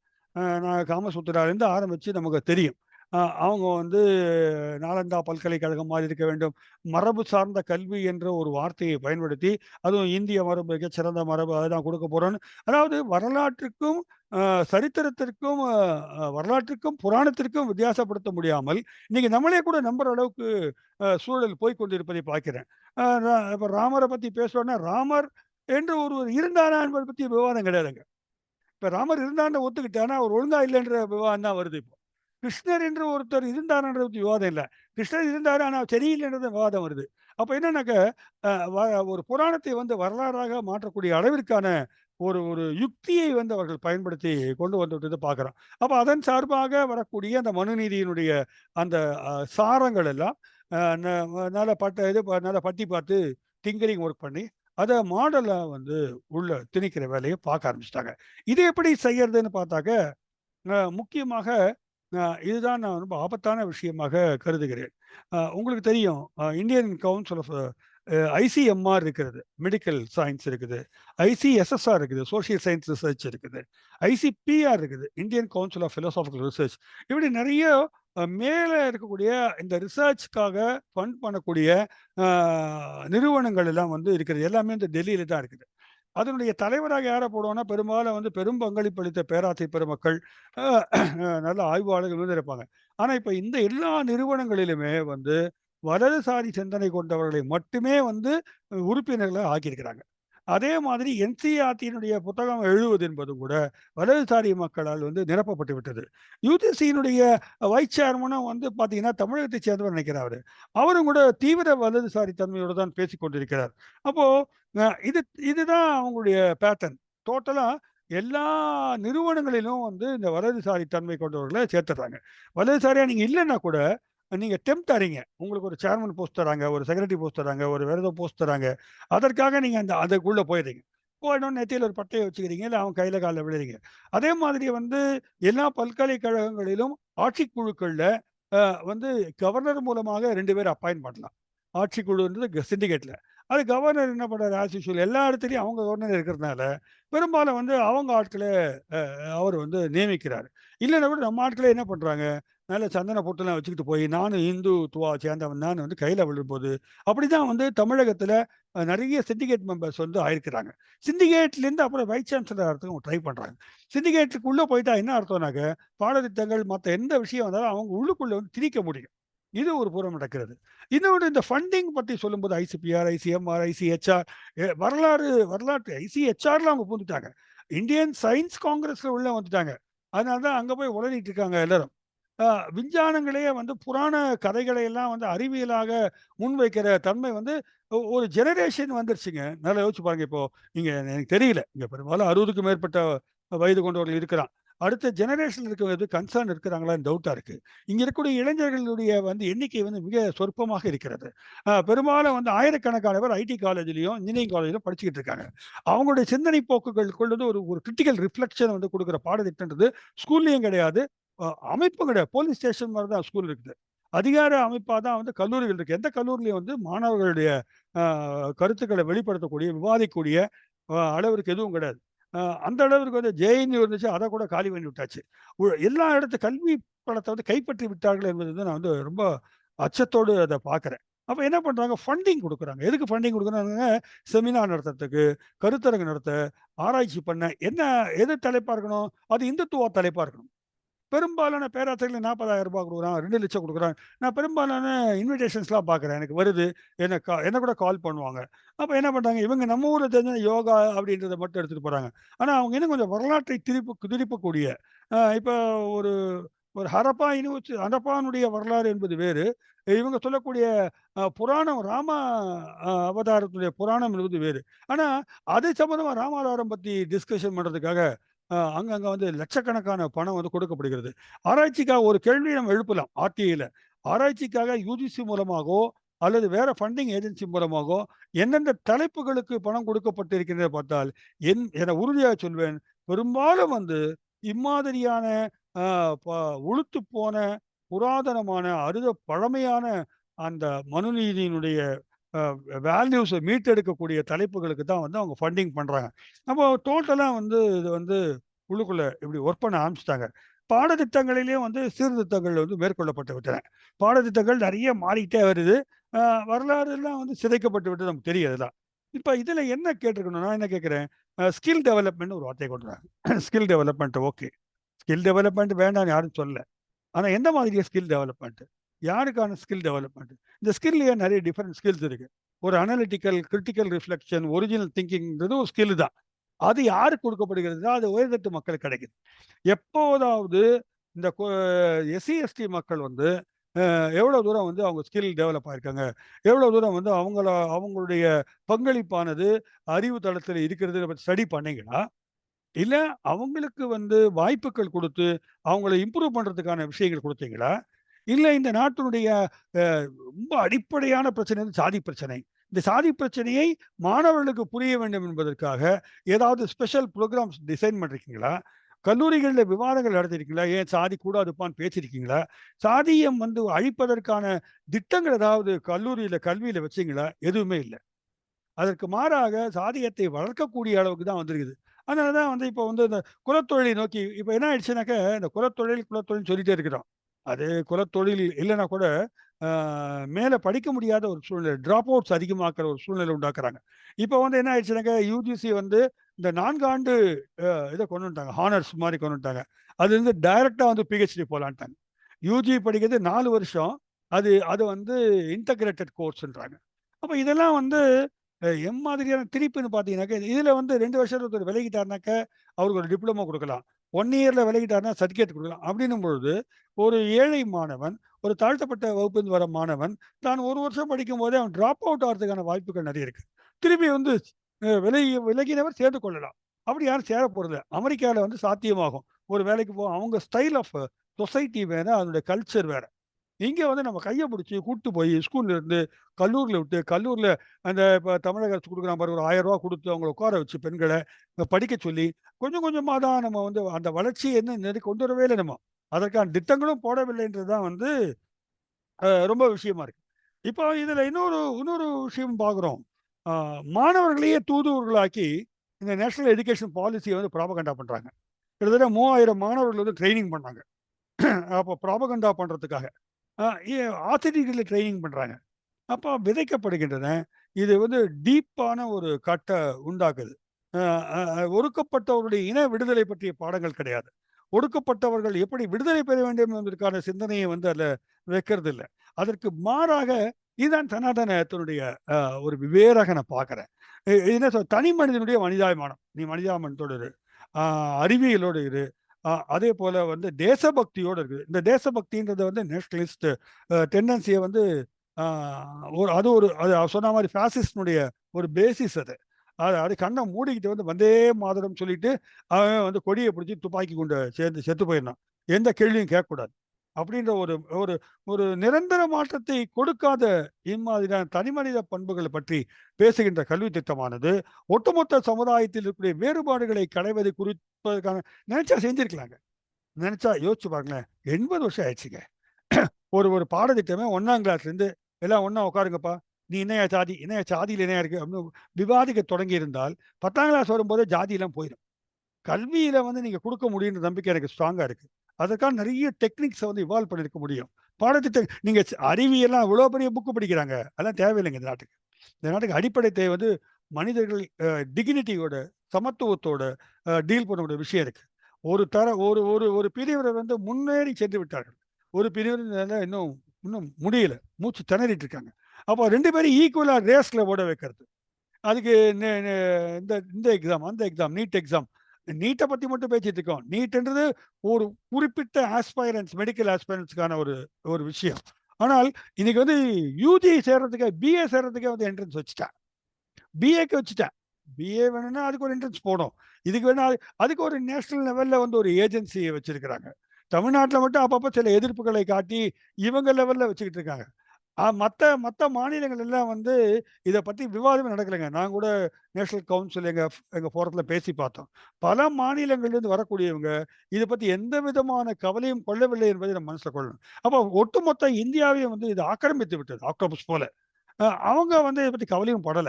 நான் காமசூத்திராலேருந்து ஆரம்பிச்சு நமக்கு தெரியும். அவங்க வந்து நாலந்தா பல்கலைக்கழகம் மாறி இருக்க வேண்டும். மரபு சார்ந்த கல்வி என்ற ஒரு வார்த்தையை பயன்படுத்தி, அதுவும் இந்திய மரபு மிகச்சிறந்த மரபு அதுதான் குடுக்க போறோம்ன்னு, அதாவது வரலாற்றுக்கும், சரித்திரத்திற்கும், வரலாற்றுக்கும், புராணத்திற்கும் வித்தியாசப்படுத்த முடியாமல், இன்னைக்கு நம்மளே கூட நம்புற அளவுக்கு சூழல் போய்க் கொண்டிருப்பதை பார்க்கிறேன். அ ர இப்ப ராமர பத்தி பேசுறோம்னா, ராமர் என்று ஒருவர் இருந்தாரா என்பதை பத்தி விவாதம் கிடையாதுங்க. இப்ப ராமர் இருந்தார்ன்னு ஒத்துக்கிட்டேன். ஆனா, அவர் ஒழுங்கா இல்லன்ற விவாதம் தான் வருது இப்போ. கிருஷ்ணர் என்று ஒருத்தர் இருந்தார்ன்றத பத்தி விவாதம் இல்ல. கிருஷ்ணர் இருந்தாரு. ஆனா சரியில்லைன்றது விவாதம் வருது. அப்ப என்னன்னாக்க, அ வ ஒரு புராணத்தை வந்து வரலாறாக மாற்றக்கூடிய அளவிற்கான ஒரு ஒரு யுக்தியை வந்து அவர்கள் பயன்படுத்தி கொண்டு வந்துவிட்டத பார்க்கிறோம். அப்ப அதன் சார்பாக வரக்கூடிய அந்த மனுநீதியினுடைய அந்த சாரங்கள் எல்லாம் அ ந நல்லா நல்லா பட்டி பார்த்து டிங்கரிங் ஒர்க் பண்ணி, அத மாடலா வந்து உள்ள திணிக்கிற வேலைய பார்க்க ஆரம்பிச்சுட்டாங்க. இது எப்படி செய்யறதுன்னு பார்த்தாக்க, முக்கியமாக இதுதான் நான் ரொம்ப ஆபத்தான விஷயமாக கருதுகிறேன். உங்களுக்கு தெரியும், இந்தியன் கவுன்சில் ஆஃப் ஐசிஎம்ஆர் இருக்கிறது. மெடிக்கல் சயன்ஸ் இருக்குது. ஐசிஎஸ்எஸ்ஆர் இருக்குது. சோசியல் சயன்ஸ் ரிசர்ச் இருக்குது. ஐசிபிஆர் இருக்குது. Indian council of philosophical research. இப்படி நிறைய மேல இருக்கக்கூடிய இந்த ரிசர்ச்‌க்காக ஃபண்ட் பண்ணக்கூடிய அ நிறுவனங்கள் எல்லாம் வந்து இருக்கிறது. எல்லாமே இந்த டெல்லியில தான் இருக்குது. அதனுடைய தலைவராக யார போடுவோம்னா, பெரும்பாலும் வந்து பெரும் பங்களிப்பு அளித்த பேராசை பெருமக்கள், அ நல்ல ஆய்வாளர்கள் வந்து இருப்பாங்க. ஆனா, இப்ப இந்த எல்லா நிறுவனங்களிலுமே வந்து வலதுசாரி சிந்தனை கொண்டவர்களை மட்டுமே வந்து உறுப்பினர்களா ஆக்கியிருக்கிறாங்க. அதே மாதிரி என்சிஇஆர்டியினுடைய புத்தகம் எழுதுவது என்பதும் கூட வலதுசாரி மக்களால் வந்து நிரப்பப்பட்டு விட்டது. யுஜிசியினுடைய வைஸ் சேர்மனும் வந்து பார்த்தீங்கன்னா, தமிழகத்தைச் சேர்ந்தவர் நினைக்கிறேன் அவரு. அவரும் கூட தீவிர வலதுசாரி தன்மையோடு தான் பேசிக் கொண்டிருக்கிறார். அப்போ இது இதுதான் அவங்களுடைய பேட்டர்ன். டோட்டலா எல்லா நிறுவனங்களிலும் வந்து இந்த வலதுசாரி தன்மை கொண்டவர்கள சேர்த்துடுறாங்க. வலதுசாரியா நீங்க இல்லன்னா கூட, நீங்க டெம்ப்ட் ஆறீங்க. உங்களுக்கு ஒரு சேர்மன் போஸ்ட் தராங்க, ஒரு செக்ரட்டரி போஸ்ட் தராங்க, ஒரு வேற ஏதோ போஸ்ட் தராங்க. அதற்காக நீங்க அதுக்குள்ள போயிடுறீங்க. போனோனே நெத்தியில ஒரு பட்டைய வச்சுக்கிறீங்க. இல்ல அவன் கையில கால்ல விழுறீங்க. அதே மாதிரி வந்து எல்லா பல்கலைக்கழகங்களிலும் ஆட்சிக் குழுக்கள்ல வந்து கவர்னர் மூலமாக 2 பேர் அப்பாயிண்ட் பண்ணலாம். ஆட்சிக்குழுன்றது சிண்டிகேட்ல. அது கவர்னர் என்ன பண்றாரு, ஆஸ் யூசுவல் எல்லா இடத்துலயும் அவங்க கவர்னர் இருக்கிறதுனால, பெரும்பாலும் வந்து அவங்க ஆட்கள அவர் வந்து நியமிக்கிறாரு. இல்லன்னா கூட நம்ம ஆட்களே என்ன பண்றாங்க, நல்ல சந்தன பொட்டுலாம் வச்சுக்கிட்டு போய், நானும் இந்துத்துவா சேர்ந்தவன் தான் வந்து கையில விழும்போது, அப்படிதான் வந்து தமிழகத்தில நெறைய சிண்டிகேட் மெம்பர்ஸ் வந்து ஆயிருக்கிறாங்க. சிண்டிகேட்லேருந்து அப்புறம் வைஸ் சான்சலர் ஆறதுக்கு அவங்க ட்ரை பண்றாங்க. சிண்டிகேட்டுக்குள்ள போயிட்டா என்ன அர்த்தம்னாக்க, பாடத்திட்டங்கள் மத்த எந்த விஷயம் வந்தாலும் அவங்க உள்ளுக்குள்ள வந்து திணிக்க முடியும். இது ஒரு புறம் நடக்கிறது. இன்னொன்னு இந்த ஃபண்டிங் பத்தி சொல்லும்போது ஐசிபிஆர், ஐசிஎம்ஆர், ஐசிஹெச்ஆர் வரலாற்று ஐசிஹெச்ஆர்ல அவங்க பூந்துட்டாங்க. இந்தியன் சயன்ஸ் காங்கிரஸ்ல உள்ள வந்துட்டாங்க. அதனால தான் அங்க போய் உளறிட்டு இருக்காங்க எல்லாரும். விஞ்ஞானங்களே வந்து புராண கதைகளை எல்லாம் வந்து அறிவியலாக முன்வைக்கிற தன்மை வந்து ஒரு ஜெனரேஷன் வந்துருச்சுங்க. நல்லா யோசிச்சு பாருங்க. இப்போ நீங்க எனக்கு தெரியல. இங்க பெரும்பாலும் 60க்கும் மேற்பட்ட வயது கொண்டவர்கள் இருக்கிறான். அடுத்த ஜெனரேஷன்ல இருக்கிறது கன்சர்ன் இருக்கிறாங்களான்னு டவுட்டா இருக்கு. இங்க இருக்கக்கூடிய இளைஞர்களுடைய வந்து எண்ணிக்கை வந்து மிக சொற்பமாக இருக்கிறது. பெரும்பாலும் வந்து ஆயிரக்கணக்கான பேர் ஐடி காலேஜ்லயும், இன்ஜினியரிங் காலேஜ்லயும் படிச்சுக்கிட்டு இருக்காங்க. அவங்களுடைய சிந்தனை போக்குகளுக்குள்ள வந்து ஒரு ஒரு கிரிட்டிக்கல் ரிஃப்ளெக்ஷன் வந்து குடுக்குற பாடத்திட்டம்ன்றது ஸ்கூல்லயும் கிடையாது. அமைப்பும் கிடையாது. போலீஸ் ஸ்டேஷன் மாரி தான் ஸ்கூல் இருக்குது. அதிகார அமைப்பா தான் வந்து கல்லூரிகள் இருக்கு. எந்த கல்லூரியிலயும் வந்து மாணவர்களுடைய அ கருத்துக்கள வெளிப்படுத்தக்கூடிய, விவாதிக்கக்கூடிய அளவிற்கு எதுவும் கிடையாது. அந்த அளவிற்கு வந்து ஜேஎன்யூ இருந்துச்சு. அத கூட காலி பண்ணி விட்டாச்சு. எல்லா இடத்து கல்வி பலத்த வந்து கைப்பற்றி விட்டார்கள் என்பது வந்து நான் வந்து ரொம்ப அச்சத்தோடு அத பார்க்கிறேன். அப்ப என்ன பண்றாங்க? ஃபண்டிங் குடுக்குறாங்க. எதுக்கு ஃபண்டிங் குடுக்குறாங்க? செமினார் நடத்துறதுக்கு, கருத்தரங்கு நடத்த, ஆராய்ச்சி பண்ண. எது தலைப்பா இருக்கணும்? அது இந்துத்துவா தலைப்பா இருக்கணும். பெரும்பாலான பேராசிரியர்கள் ரூ. 40,000 குடுக்குறான், 2,00,000 குடுக்குறான். நான் பெரும்பாலான இன்விடேஷன்ஸ்லாம் பார்க்குறேன். எனக்கு வருது. என்ன கூட கால் பண்ணுவாங்க. அப்ப என்ன பண்றாங்க, இவங்க நம்ம ஊர்ல தெரிஞ்ச யோகா அப்படின்றத மட்டும் எடுத்துட்டு போறாங்க. ஆனா, அவங்க இன்னும் கொஞ்சம் வரலாற்றை திருப்பக்கூடிய இப்ப ஒரு ஒரு ஹரப்பானுடைய வரலாறு என்பது வேறு. இவங்க சொல்லக்கூடிய புராணம் அவதாரத்துடைய புராணம் என்பது வேறு. ஆனா, அது சம்மந்தமா ராமாவதாரம் பத்தி டிஸ்கஷன் பண்றதுக்காக அங்கங்க வந்து லட்சக்கணக்கான பணம் வந்து கொடுக்கப்படுகிறது. ஆராய்ச்சிக்காக ஒரு கேள்விய நம்ம எழுப்பலாம் ஆர்டிஐல. ஆராய்ச்சிக்காக யுஜிசி மூலமாகவோ, அல்லது வேற ஃபண்டிங் ஏஜென்சி மூலமாகவோ எந்தெந்த தலைப்புகளுக்கு பணம் கொடுக்கப்பட்டிருக்கின்றதை பார்த்தால், என உறுதியாக சொல்வேன். பெரும்பாலும் வந்து இம்மாதிரியான அ ப உளுத்துப் போன, புராதனமான, பழமையான அந்த மனுநீதியினுடைய அ வேல்யூஸ மீட்டெடுக்கக்கூடிய தலைப்புகளுக்கு தான் வந்து அவங்க ஃபண்டிங் பண்றாங்க. அப்போ டோட்டலா வந்து இது வந்து உள்ளுக்குள்ள இப்படி ஒர்க் பண்ண ஆரம்பிச்சுட்டாங்க. பாடத்திட்டங்களிலேயும் வந்து சீர்திருத்தங்கள் வந்து மேற்கொள்ளப்பட்டு விட்டன. பாடத்திட்டங்கள் நெறைய மாறிக்கிட்டே வருது. அ வரலாறுலாம் வந்து சிதைக்கப்பட்டு விட்டது நமக்கு தெரியும் அதெல்லாம். இப்ப இதுல என்ன கேட்டுருக்கணும், நான் என்ன கேட்கிறேன், ஸ்கில் டெவலப்மென்ட்ன்னு ஒரு வார்த்தைய கொண்டு வராங்க. Skill development okay. Skill development வேண்டான்னு யாரும் சொல்லல. ஆனா எந்த மாதிரியா ஸ்கில் டெவலப்மென்ட்? யாருக்கான ஸ்கில் டெவலப்மென்ட்? இந்த ஸ்கில்லயே நெறைய டிஃபரெண்ட் ஸ்கில்ஸ் இருக்கு. ஒரு அனலிட்டிக்கல், கிரிட்டிக்கல் ரிஃப்ளெக்ஷன், ஒரிஜினல் திங்கிங்ன்றது ஒரு ஸ்கில் தான். அது யாருக்கு கொடுக்கப்படுகிறதுனா, அது உயர்தட்டு மக்களுக்கு கிடைக்குது. எப்போதாவது இந்த எஸ்சி, எஸ்டி மக்கள் வந்து எவ்வளோ தூரம் வந்து அவங்க ஸ்கில் டெவலப் ஆயிருக்காங்க? எவ்வளோ தூரம் வந்து அவங்களுடைய பங்களிப்பானது அறிவு தளத்தில இருக்கிறது பத்தி ஸ்டடி பண்ணீங்களா? இல்ல அவங்களுக்கு வந்து வாய்ப்புகள் குடுத்து, அவங்கள இம்ப்ரூவ் பண்றதுக்கான விஷயங்கள் குடுத்தீங்களா? இல்ல இந்த நாட்டினுடைய அ ரொம்ப அடிப்படையான பிரச்சனை வந்து சாதி பிரச்சனை. இந்த சாதி பிரச்சனையை மாணவர்களுக்கு புரிய வேண்டும் என்பதற்காக, ஏதாவது ஸ்பெஷல் புரோகிராம்ஸ் டிசைன் பண்ணியிருக்கீங்களா? கல்லூரிகள்ல விவாதங்கள் நடத்தியிருக்கீங்களா? ஏன் சாதி கூடாதுப்பான்னு பேசியிருக்கீங்களா? சாதியம் வந்து அழிப்பதற்கான திட்டங்கள் ஏதாவது கல்வியில வச்சீங்களா? எதுவுமே இல்ல. அதற்கு மாறாக சாதியத்தை வளர்க்கக்கூடிய அளவுக்கு தான் வந்திருக்குது. அதனால தான் வந்து இப்போ வந்து இந்த குலத்தொழிலை நோக்கி இப்ப என்ன ஆயிடுச்சுனாக்க, இந்த குலத்தொழில்னு சொல்லிட்டே இருக்கிறோம். அது குலத்தொழில் இல்லன்னா கூட, அ மேல படிக்க முடியாத ஒரு சூழ்நிலை. டிராப் அவுட்ஸ் அதிகமாக்குற ஒரு சூழ்நிலை உண்டாக்குறாங்க. இப்போ வந்து என்ன ஆயிடுச்சுனாக்க, யுஜிசி வந்து இந்த 4 ஆண்டு இத கொண்டு வந்துட்டாங்க. ஹானர்ஸ் மாரி கொண்டு வந்துட்டாங்க. அது வந்து டைரக்ட்டா வந்து பிஹெச்டி போலான்ட்டாங்க. யுஜி படிக்கிறது 4 வருஷம். அது அது வந்து இன்டகிரேட்டட் கோர்ஸ்ன்றாங்க. அப்ப இதெல்லாம் வந்து எம்மாதிரியான திணிப்புன்னு பார்த்தீங்கன்னாக்க, இதுல வந்து 2 வருஷத்துல ஒருத்தர் விலகிட்டாருனாக்க, அவருக்கு ஒரு டிப்ளமோ குடுக்கலாம். 1 இயர்ல விலகிட்டாருன்னா சர்டிஃபிகேட் குடுக்கலாம். அப்படின்னும் பொழுது, ஒரு ஏழை மாணவன், ஒரு தாழ்த்தப்பட்ட வகுப்பிலிருந்து வர மாணவன், தான் 1 வருஷம் படிக்கும்போதே அவன் டிராப் அவுட் ஆகுறதுக்கான வாய்ப்புகள் நெறைய இருக்கு. திருப்பி வந்து விலகினவர் சேர்ந்து கொள்ளலாம். அப்படி யாரும் சேர போறதில்ல. அமெரிக்கால வந்து சாத்தியமாகும். ஒரு வேலைக்கு அவங்க ஸ்டைல் ஆஃப் சொசைட்டி வேற, அதனுடைய கல்ச்சர் வேற. இங்க வந்து நம்ம கைய புடிச்சு கூட்டு போய் ஸ்கூல்ல இருந்து கல்லூரில விட்டு, கல்லூரில அந்த இப்ப தமிழக அரசு குடுக்குறான் பாரு ஒரு ரூ. 1000 குடுத்து அவங்கள உட்கார வச்சு பெண்கள படிக்க சொல்லி, கொஞ்சம் கொஞ்சமா தான் நம்ம வந்து அந்த வளர்ச்சிய இன்னும் கொண்டு வரவே இல்ல நம்ம. அதற்கான திட்டங்களும் போடவில்லைன்றது தான் வந்து ரொம்ப விஷயமா இருக்கு. இப்போ இதுல இன்னொரு விஷயம் பார்க்குறோம். ஆ மாணவர்களையே தூதுவர்களாக்கி இந்த நேஷனல் எஜுகேஷன் பாலிசிய வந்து புராபகண்டா பண்றாங்க. கிட்டத்தட்ட 3000 மாணவர்கள் வந்து ட்ரெய்னிங் பண்ணாங்க. அப்போ புராபகண்டா பண்றதுக்காக. அ எ ஆசிரியர்கள ட்ரெய்னிங் பண்றாங்க. அப்போ விதைக்கப்படுகின்றன. இது வந்து டீப்பான ஒரு உண்டாக்குது. அ அ ஒடுக்கப்பட்டவருடைய இன விடுதலை பற்றிய பாடங்கள் கிடையாது. ஒடுக்கப்பட்டவர்கள் எப்படி விடுதலை பெற வேண்டும் என்பதற்கான சிந்தனையை வந்து அதுல வைக்கிறதில்ல. அதற்கு மாறாக இதுதான் சனாதனத்தினுடைய ஒரு விவேராக நான் பார்க்கிறேன். என்ன தனி மனிதனுடைய மனிதாபிமானம். நீ மனிதாபிமானத்தோடு இரு. அ அறிவியலோடு இரு. அதே போல வந்து தேசபக்தியோட இருக்குது. இந்த தேசபக்தின்றது வந்து நேஷனலிஸ்ட் டெண்டன்சியை வந்து அது சொன்ன மாதிரி ஃபாசிஸ்டுடைய ஒரு பேசிஸ் அது. அது கண்ணை மூடிக்கிட்டு வந்து வந்தே மாதரம் சொல்லிட்டு அவன் வந்து கொடியை பிடிச்சி துப்பாக்கி கொண்டு சேர்ந்து செத்து போயிருந்தான். எந்த கேள்வியும் கேட்கக்கூடாது அப்படின்ற ஒரு ஒரு ஒரு நிரந்தர மாற்றத்தை கொடுக்காத இம்மாதிரியான தனிமனித பண்புகளை பற்றி பேசுகின்ற கல்வி திட்டமானது ஒட்டுமொத்த சமுதாயத்தில் இருக்கக்கூடிய வேறுபாடுகளை களைவது குறிப்பதற்கான நினைச்சா செஞ்சிருக்கலாங்க. நினைச்சா யோசிச்சு பாருங்களேன். 80 வருஷம் ஆயிடுச்சுங்க. ஒரு பாடத்திட்டமே 1ஆம் கிளாஸ்ல இருந்து எல்லாம் ஒண்ணா உட்காருங்கப்பா. நீ என்னையா சாதி, என்னையா சாதியில என்னையா இருக்கு அப்படின்னு விவாதிக்க தொடங்கி இருந்தால் 10ஆம் கிளாஸ் வரும்போதே ஜாதி எல்லாம் போயிடும். கல்வியில வந்து நீங்க கொடுக்க முடியுன்ற நம்பிக்கை எனக்கு ஸ்ட்ராங்கா இருக்கு. அதற்கான நிறைய டெக்னிக்ஸ வந்து இவால்வ் பண்ணியிருக்க முடியும். பாடத்திட்டம் நீங்க அறிவியல்லாம் இவ்வளோ பெரிய புக் படிக்கிறாங்க. அதெல்லாம் தேவையில்லைங்க இந்த நாட்டுக்கு. இந்த நாட்டுக்கு அடிப்படை தேவை வந்து மனிதர்கள் டிக்னிட்டியோட, சமத்துவத்தோட டீல் பண்ணக்கூடிய விஷயம் இருக்கு. ஒரு தர ஒரு ஒரு ஒரு பிரிவினர் வந்து முன்னேறி சென்று விட்டார்கள். ஒரு பிரிவினர் இன்னும் இன்னும் முடியல. மூச்சு திணறிட்டு இருக்காங்க. அப்போ 2 பேரும் ஈக்குவலா ரேஸ்ல ஓட வைக்கிறது. அதுக்கு நெ நெ இந்த இந்த எக்ஸாம், அந்த எக்ஸாம், நீட் எக்ஸாம். நீட்ட பத்தி மட்டும் பேசிட்டு இருக்கோம். நீட்ன்றது ஒரு குறிப்பிட்ட ஆஸ்பைரன்ட்ஸ், மெடிக்கல் ஆஸ்பைரன்ட்ஸ்க்கான ஒரு ஒரு விஷயம். ஆனால் இன்னைக்கு வந்து யுஜி சேர்றதுக்கு, பிஏ சேர்றதுக்கே வந்து என்ட்ரன்ஸ் வச்சுட்டான். பிஏக்கு வச்சுட்டேன். பிஏ வேணும்னா அதுக்கு ஒரு என்ட்ரன்ஸ் போடும். இதுக்கு வேணா அதுக்கு ஒரு நேஷனல் லெவல்ல வந்து ஒரு ஏஜென்சிய வச்சிருக்கிறாங்க. தமிழ்நாட்டுல மட்டும் அப்பப்ப சில எதிர்ப்புகளை காட்டி இவங்க லெவல்ல வச்சுக்கிட்டு இருக்காங்க. மத்த மத்த மாநிலங்கள் எல்லாம் வந்து இத பத்தி விவாதமே நடக்கலைங்க. நான் கூட நேஷனல் கவுன்சில் எங்க ஃபோரத்துல பேசி பார்த்தோம். பல மாநிலங்கள்லேருந்து வரக்கூடியவங்க இத பத்தி எந்த விதமான கவலையும் கொள்ளவில்லை என்பதை நம்ம மனசுல கொள்ளணும். அப்போ ஒட்டுமொத்த இந்தியாவையும் வந்து இது ஆக்கிரமித்து விட்டது ஆக்டோபஸ் போல. அவங்க வந்து இத பத்தி கவலையும் படல.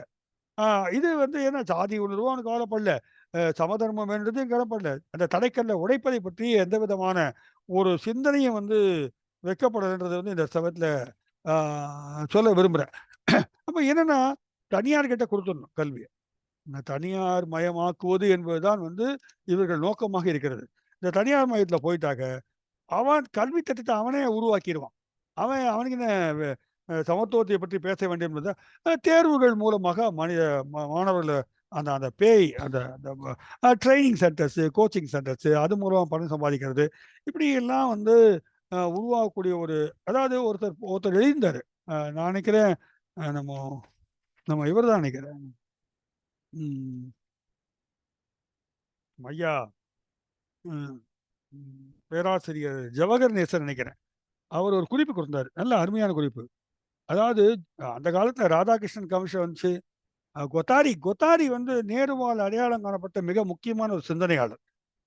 ஆ இது வந்து ஏன்னா ஜாதி உணர்வோ அவனுக்கு கவலைப்படல. சமதர்மம் வேண்டதும் கவலைப்படல. அந்த தடைக்கல்ல உடைப்பதை பற்றி எந்த விதமான ஒரு சிந்தனையும் வந்து வைக்கப்படலன்றது வந்து இந்த சமயத்துல ஆ சொல்ல விரும்புறேன். அப்ப என்னன்னா, தனியார் கிட்ட குடுத்துடணும் கல்விய. இந்த தனியார் மயமாக்குவது என்பதுதான் வந்து இவர்கள் நோக்கமாக இருக்கிறது. இந்த தனியார் மயத்துல போயிட்டாக்க அவன் கல்வி திட்டத்த அவனே உருவாக்கிருவான். அவனுக்கு என்ன சமத்துவத்தை பற்றி பேச வேண்டும் என்பது தேர்வுகள் மூலமாக மாணவர்கள அந்த அந்த பேய் அந்த அந்த ட்ரெய்னிங் சென்டர்ஸ், கோச்சிங் சென்டர்ஸ் அது மூலமா பணம் சம்பாதிக்கிறது. இப்படி எல்லாம் வந்து உருவாகக்கூடிய ஒரு அதாவது ஒருத்தர் ஒருத்தர் எழுதியிருந்தாரு. நான் நினைக்கிறேன் அ நம்ம நம்ம இவர் தான் நினைக்கிறேன். ம். ஐயா ம். பேராசிரியர் ஜவஹர் நேசன் நினைக்கிறேன். அவர் ஒரு குறிப்பு குடுத்தாரு. நல்ல அருமையான குறிப்பு. அதாவது அந்த காலத்துல ராதாகிருஷ்ணன் கமிஷன் வந்துச்சு. கொத்தாரி வந்து நேருவால் அடையாளம் காணப்பட்ட மிக முக்கியமான ஒரு சிந்தனையாளர்.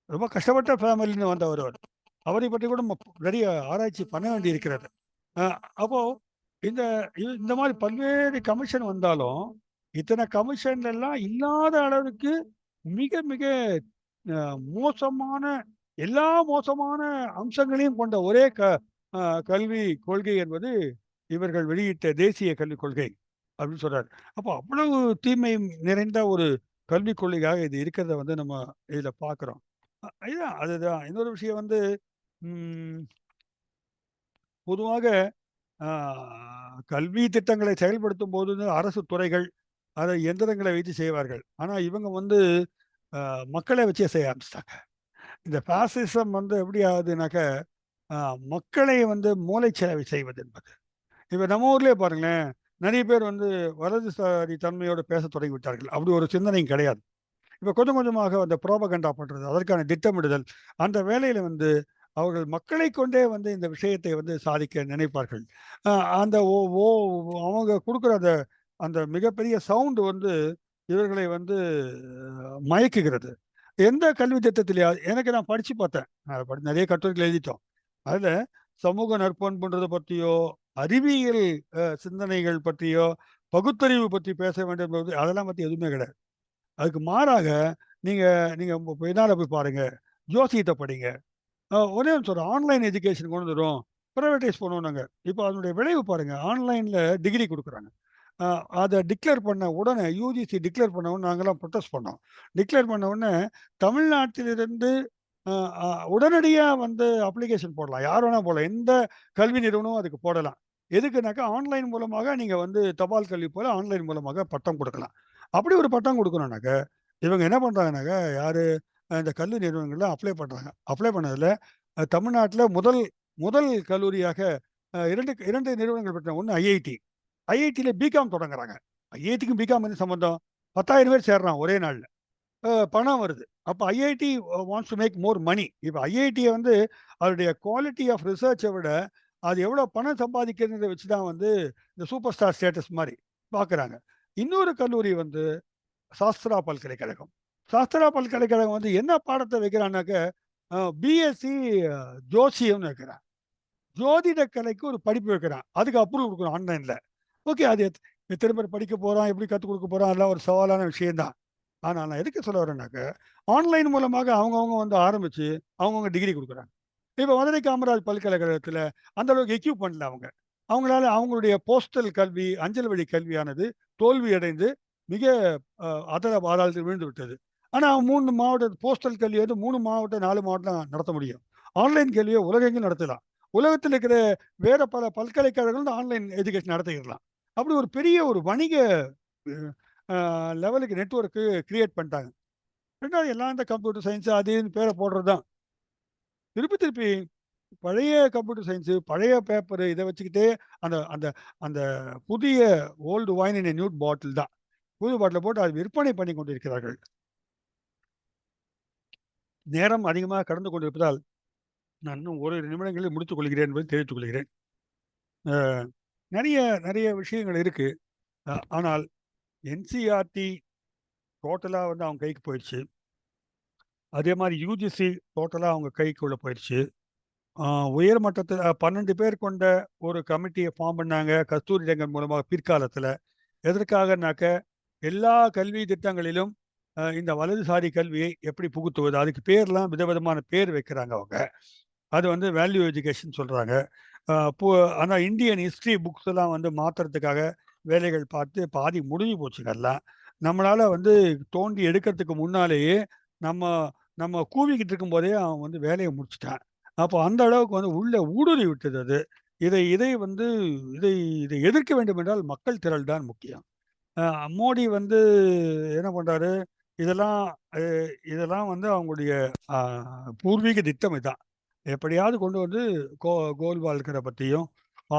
ரொம்ப கஷ்டப்பட்ட ஃபேமிலின்னு வந்தவர் அவர். அவரை பற்றி கூட நம்ம நிறைய ஆராய்ச்சி பண்ண வேண்டி இருக்கிறது. அ அப்போ இந்த இந்த மாரி பல்வேறு கமிஷன் வந்தாலும், இத்தனை கமிஷன்ல எல்லாம் இல்லாத அளவுக்கு மிக மிக அ மோசமான எல்லா மோசமான அம்சங்களையும் கொண்ட ஒரே அ கல்வி கொள்கை என்பது இவர்கள் வெளியிட்ட தேசிய கல்விக் கொள்கை அப்படின்னு சொல்றாரு. அப்போ அவ்வளவு தீமை நிறைந்த ஒரு கல்விக் கொள்கையாக இது இருக்கிறத வந்து நம்ம இதுல பார்க்கிறோம். இதுதான் அதுதான். இன்னொரு விஷயம் வந்து ம் பொதுவாக ஆ கல்வி திட்டங்களை செயல்படுத்தும் போது அரசு துறைகள், அதை எந்திரங்களை வைத்து செய்வார்கள். ஆனா இவங்க வந்து மக்களை வச்சே செய்ய ஆரம்பிச்சுட்டாங்க. இந்த பாசிசம் வந்து எப்படி ஆகுதுனாக்க, அ மக்களை வந்து மூளைச்சலவை செய்வது என்பது. இப்ப நம்ம ஊர்லயே பாருங்களேன், நெறைய பேர் வந்து வலதுசாரி தன்மையோட பேசத் தொடங்கி விட்டார்கள். அப்படி ஒரு சிந்தனையும் கிடையாது. இப்ப கொஞ்சம் கொஞ்சமாக அந்த புரோபகண்டா பண்றது, அதற்கான திட்டமிடுதல், அந்த வேலையில வந்து அவர்கள் மக்களைக் கொண்டே வந்து இந்த விஷயத்தை வந்து சாதிக்க நினைப்பார்கள். அ அந்த ஓ ஓ அவங்க குடுக்குற அந்த அந்த மிகப்பெரிய சவுண்ட் வந்து இவர்களை வந்து மயக்குகிறது. எந்த கல்வி திட்டத்திலயாவது எனக்கு நான் படிச்சு பார்த்தேன். நெறைய கட்டுரைகள் எழுதிட்டோம். அதுல சமூக நற்பண்புன்றத பத்தியோ, அறிவியல் சிந்தனைகள் பற்றியோ, பகுத்தறிவு பத்தி பேச வேண்டும் என்பது அதெல்லாம் பத்தி எதுவுமே கிடையாது. அதுக்கு மாறாக நீங்க நீங்க பின்னால போய் பாருங்க. ஜோசியத்த படிங்க. ஒரே நிமிஷம் சொல்றேன். ஆன்லைன் எஜுகேஷன் கொண்டு வந்துரும். பிரைவேடைஸ் பண்ணுவோம்னாங்க. இப்ப அதனுடைய விளைவு பாருங்க. ஆன்லைன்ல டிகிரி குடுக்குறாங்க. அ அத டிக்ளேர் பண்ண உடனே யுஜிசி டிக்ளேர் பண்ண உடனே நாங்கலாம் புரொட்டஸ்ட் பண்ணோம். டிக்ளேர் பண்ண உடனே தமிழ்நாட்டிலிருந்து அ அ உடனடியா வந்து அப்ளிகேஷன் போடலாம். யார் வேணா போடலாம். எந்த கல்வி நிறுவனமும் அதுக்கு போடலாம். எதுக்குனாக்கா, ஆன்லைன் மூலமாக நீங்க வந்து தபால் கல்வி போல ஆன்லைன் மூலமாக பட்டம் குடுக்கலாம். அப்படி ஒரு பட்டம் குடுக்கணும்னாக்க, இவங்க என்ன பண்றாங்கனாக்க, யாரு இந்த கல்வி நிறுவனங்கள்ல அப்ளை பண்றாங்க. அப்ளை பண்ணதுல தமிழ்நாட்டுல முதல் முதல் கல்லூரியாக 2 நிறுவனங்கள் பெற்றன. ஒண்ணு ஐஐடி. ஐஐடில பிகாம் தொடங்குறாங்க. ஐஐடிக்கும் பிகாம் என்ன சம்பந்தம்? 10,000 பேர் சேர்றான் ஒரே நாள்ல. பணம் வருது. அப்ப IIT wants to make more money. இப்ப ஐஐடிய வந்து அதனுடைய குவாலிட்டி ஆஃப் ரிசர்ச்ச விட, அது எவ்வளோ பணம் சம்பாதிக்கிறத வச்சு தான் வந்து இந்த சூப்பர் ஸ்டார் ஸ்டேட்டஸ் மாரி பார்க்குறாங்க. இன்னொரு கல்லூரி வந்து சாஸ்திரா பல்கலைக்கழகம். சாஸ்திரா பல்கலைக்கழகம் வந்து என்ன பாடத்த வைக்கிறான்னாக்க, பிஎஸ்சி ஜோசியம்னு வைக்கிறான். ஜோதிட கலைக்கு ஒரு படிப்பு வைக்கிறான். அதுக்கு அப்ரூவல் குடுக்கணும் ஆன்லைன்ல. ஓகே. அது எத்தன பேர் படிக்க போறான்? எப்படி கத்துக் குடுக்க போறான்? அதெல்லாம் ஒரு சவாலான விஷயம் தான். ஆனா நான் எதுக்கு சொல்ல வரேன்னாக்க, ஆன்லைன் மூலமாக அவங்கவங்க வந்து ஆரம்பிச்சு, அவங்கவங்க டிகிரி குடுக்குறாங்க. இப்ப மதுரை காமராஜ் பல்கலைக்கழகத்தில அந்த அளவுக்கு எக்யூப் பண்ணல அவங்க. அவங்களால அவங்களுடைய போஸ்டல் கல்வி, அஞ்சல் வழி கல்வியானது தோல்வி அடைந்து மிக அதல பாதாளத்தில் விழுந்து விட்டது. ஆனா 3 மாவட்ட போஸ்டல் கல்வி வந்து 3 மாவட்டம், 4 மாவட்டம் தான் நடத்த முடியும். ஆன்லைன் கல்விய உலகெங்கும் நடத்தலாம். உலகத்தில் இருக்கிற வேற பல பல்கலைக்கழகங்கள் ஆன்லைன் எஜுகேஷன் நடத்திக்கலாம். அப்படி ஒரு பெரிய ஒரு வணிக அ லெவலுக்கு நெட்வொர்க் கிரியேட் பண்ணிட்டாங்க. 2வது எல்லாம் இந்த கம்ப்யூட்டர் சயன்ஸ் அது இதுன்னு பேர போடுறது தான். திருப்பி திருப்பி பழைய கம்ப்யூட்டர் சயன்ஸ், பழைய பேப்பர் இத வச்சுக்கிட்டே அந்த அந்த அந்த புதிய old wine in a new bottle தான். புது பாட்டில போட்டு அதை விற்பனை பண்ணிக் கொண்டிருக்கிறார்கள். நேரம் அதிகமாக கடந்து கொண்டிருப்பதால், நான் இன்னும் ஓரிரு நிமிடங்களில் முடித்துக் கொள்கிறேன் என்பதை தெரிவித்துக் கொள்கிறேன். அ நெறைய நெறைய விஷயங்கள் இருக்கு. ஆனால் என்சிஇஆர்டி டோட்டலா வந்து அவங்க கைக்கு போயிருச்சு. அதே மாரி யுஜிசி டோட்டலா அவங்க கைக்குள்ள போயிருச்சு. ஆ உயர் மட்டத்தில 12 பேர் கொண்ட ஒரு கமிட்டிய ஃபார்ம் பண்ணாங்க கஸ்தூரிரங்கன் மூலமா பிற்காலத்தில. எதற்காகனாக்க, எல்லா கல்வி திட்டங்களிலும் இந்த வலதுசாரி கல்வியை எப்படி புகுத்துவது? அதுக்கு பேர்லாம் விதவிதமான பேர் வைக்கிறாங்க அவங்க. அது வந்து வேல்யூ எஜுகேஷன் சொல்றாங்க. அ பு ஆனா இந்தியன் ஹிஸ்டரி புக்ஸ் எல்லாம் வந்து மாத்துறதுக்காக வேலைகள் பார்த்து பாதி முடிஞ்சு போச்சுங்க எல்லாம். நம்மளால வந்து தோண்டி எடுக்கிறதுக்கு முன்னாலேயே நம்ம நம்ம கூவிக்கிட்டு இருக்கும்போதே அவன் வந்து வேலைய முடிச்சுட்டான். அப்போ அந்த அளவுக்கு வந்து உள்ள ஊடுருவி விட்டது அது. இதை இதை வந்து இதை இதை எதிர்க்க வேண்டும் என்றால் மக்கள் திரள் தான் முக்கியம். அ மோடி வந்து என்ன பண்றாரு? இதெல்லாம் அ இதெல்லாம் வந்து அவங்களுடைய அ பூர்வீக திட்டம் இதான். எப்படியாவது கொண்டு வந்து கோ கோல்வால்கர பத்தியும்,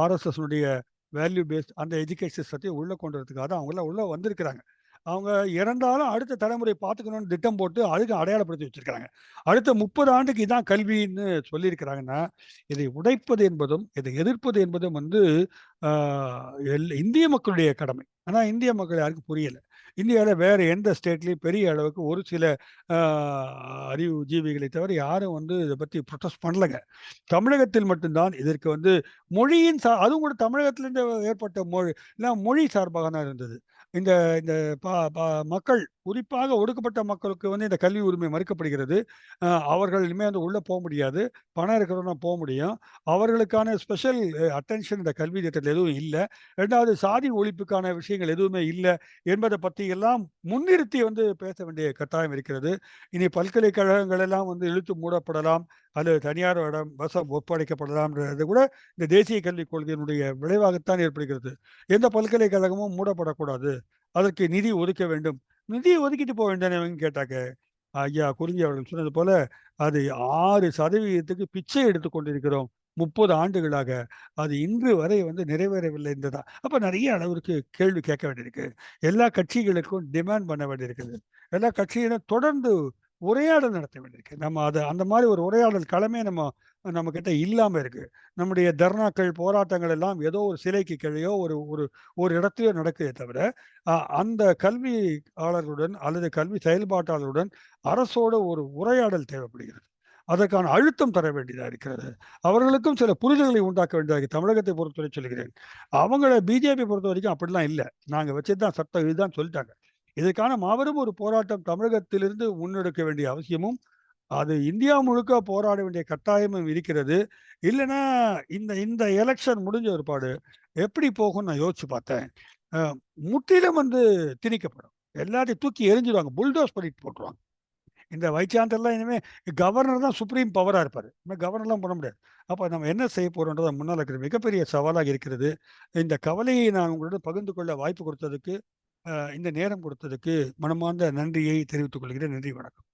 ஆர்எஸ்எஸ் உடைய வேல்யூ பேஸ்ட் அந்த எஜுகேஷன் சிஸ்டத்தையும் உள்ள கொண்டு வரதுக்காக தான் அவங்கலாம் உள்ள வந்திருக்கிறாங்க. அவங்க இறந்தாலும் அடுத்த தலைமுறை பார்த்துக்கணும்னு திட்டம் போட்டு அதுக்கு அடையாளப்படுத்தி வச்சிருக்காங்க. அடுத்த 30 ஆண்டுக்கு இதான் கல்வின்னு சொல்லியிருக்கிறாங்கன்னா, இதை உடைப்பது என்பதும், இதை எதிர்ப்பது என்பதும் வந்து ஆ இந்திய மக்களுடைய கடமை. ஆனா இந்திய மக்கள் யாருக்கும் புரியல. இந்தியால வேற எந்த ஸ்டேட்லயும் பெரிய அளவுக்கு ஒரு சில ஆ அறிவுஜீவிகளை தவிர யாரும் வந்து இத பத்தி புரொட்டஸ்ட் பண்ணலங்க. தமிழகத்தில் மட்டும் தான் இதற்கு வந்து மொழியின் அதுவும் கூட தமிழகத்திலிருந்து ஏற்பட்ட மொழி சார்பாக தான் இருந்தது. இந்த இந்த ப ப மக்கள் குறிப்பாக ஒடுக்கப்பட்ட மக்களுக்கு வந்து இந்த கல்வி உரிமை மறுக்கப்படுகிறது. அவர்கள் இனிமே வந்து உள்ள முடியாது. பணம் இருக்கிறவங்க தான் முடியும். அவர்களுக்கான ஸ்பெஷல் அட்டென்ஷன் இந்த கல்வி திட்டத்தில எதுவும் இல்ல. 2வது சாதி ஒழிப்புக்கான விஷயங்கள் எதுவுமே இல்ல என்பத பத்தி எல்லாம் முன்னிறுத்தி வந்து பேச வேண்டிய கட்டாயம் இருக்கிறது. இனி பல்கலைக்கழகங்கள் எல்லாம் வந்து இழுத்து மூடப்படலாம். அல்லது தனியாரிடம் வசம் ஒப்படைக்கப்படலாம்ன்றது கூட இந்த தேசிய கல்விக் கொள்கையினுடைய விளைவாகத்தான் ஏற்படுகிறது. எந்த பல்கலைக்கழகமும் மூடப்படக்கூடாது. அதற்கு நிதி ஒதுக்க வேண்டும். நிதி ஒதுக்கிட்டு போ வேண்டியதானேன்னு கேட்டாக்க, ஐயா குருஜி அவர்கள் சொன்னது போல, அது 6% பிச்சை எடுத்துக் கொண்டிருக்கிறோம். 30 ஆண்டுகளாக. அது இன்று வரை வந்து நிறைவேறவில்லை என்றதா அப்ப நெறைய அளவிற்கு கேள்வி கேட்க வேண்டியிருக்கு. எல்லா கட்சிகளுக்கும் டிமாண்ட் பண்ண வேண்டியிருக்குது. எல்லா கட்சியிடம் தொடர்ந்து உரையாடல் நடத்த வேண்டியிருக்கு. நம்ம அந்த மாரி ஒரு உரையாடல் களமே நம்மகிட்ட இல்லாம இருக்கு. நம்முடைய தர்ணாக்கள், போராட்டங்கள் எல்லாம் ஏதோ ஒரு சிலைக்கு கீழயோ, ஒரு ஒரு ஒரு இடத்திலயோ நடக்குதே தவிர, அந்த கல்வியாளர்களுடன் அல்லது கல்வி செயல்பாட்டாளருடன் அரசோட ஒரு உரையாடல் தேவைப்படுகிறது. அதற்கான அழுத்தம் தர வேண்டியதா இருக்கிறது. அவர்களுக்கும் சில புரிதல்களை உண்டாக்க வேண்டியதா இருக்கு. தமிழகத்தை பொறுத்தவரை சொல்கிறேன். அவங்கள பிஜேபி பொறுத்தவரைக்கும் அப்படிலாம் இல்ல. நாங்க வச்சது தான் சட்டம் இதுதான் சொல்லிட்டாங்க. இதற்கான மாபெரும் ஒரு போராட்டம் தமிழகத்திலிருந்து முன்னெடுக்க வேண்டிய அவசியமும், அது இந்தியா முழுக்க போராட வேண்டிய கட்டாயமும் இருக்கிறது. இல்லன்னா இந்த இந்த எலக்ஷன் முடிஞ்ச பிற்பாடு எப்படி போகும்னு நான் யோசிச்சு பார்த்தேன். அ முற்றிலும் வந்து திணிக்கப்படும். எல்லாத்தையும் தூக்கி எறிஞ்சிருவாங்க. புல்டோஸ் பண்ணிட்டு போட்டுருவாங்க. இந்த வைஸ் சான்சலர்லாம் இனிமே கவர்னர் தான் சுப்ரீம் பவரா இருப்பாரு. இனிமே கவர்னர்லாம் பண்ண முடியாது. அப்ப நம்ம என்ன செய்ய போறோம்ன்றது முன்னால இருக்கிற மிகப்பெரிய சவாலாக இருக்கிறது. இந்த கவலையை நான் உங்களுடன் பகிர்ந்து கொள்ள வாய்ப்பு கொடுத்ததுக்கு, இந்த நேரம் கொடுத்ததுக்கு மனமார்ந்த நன்றியை தெரிவித்துக் கொள்கிறேன். நன்றி, வணக்கம்.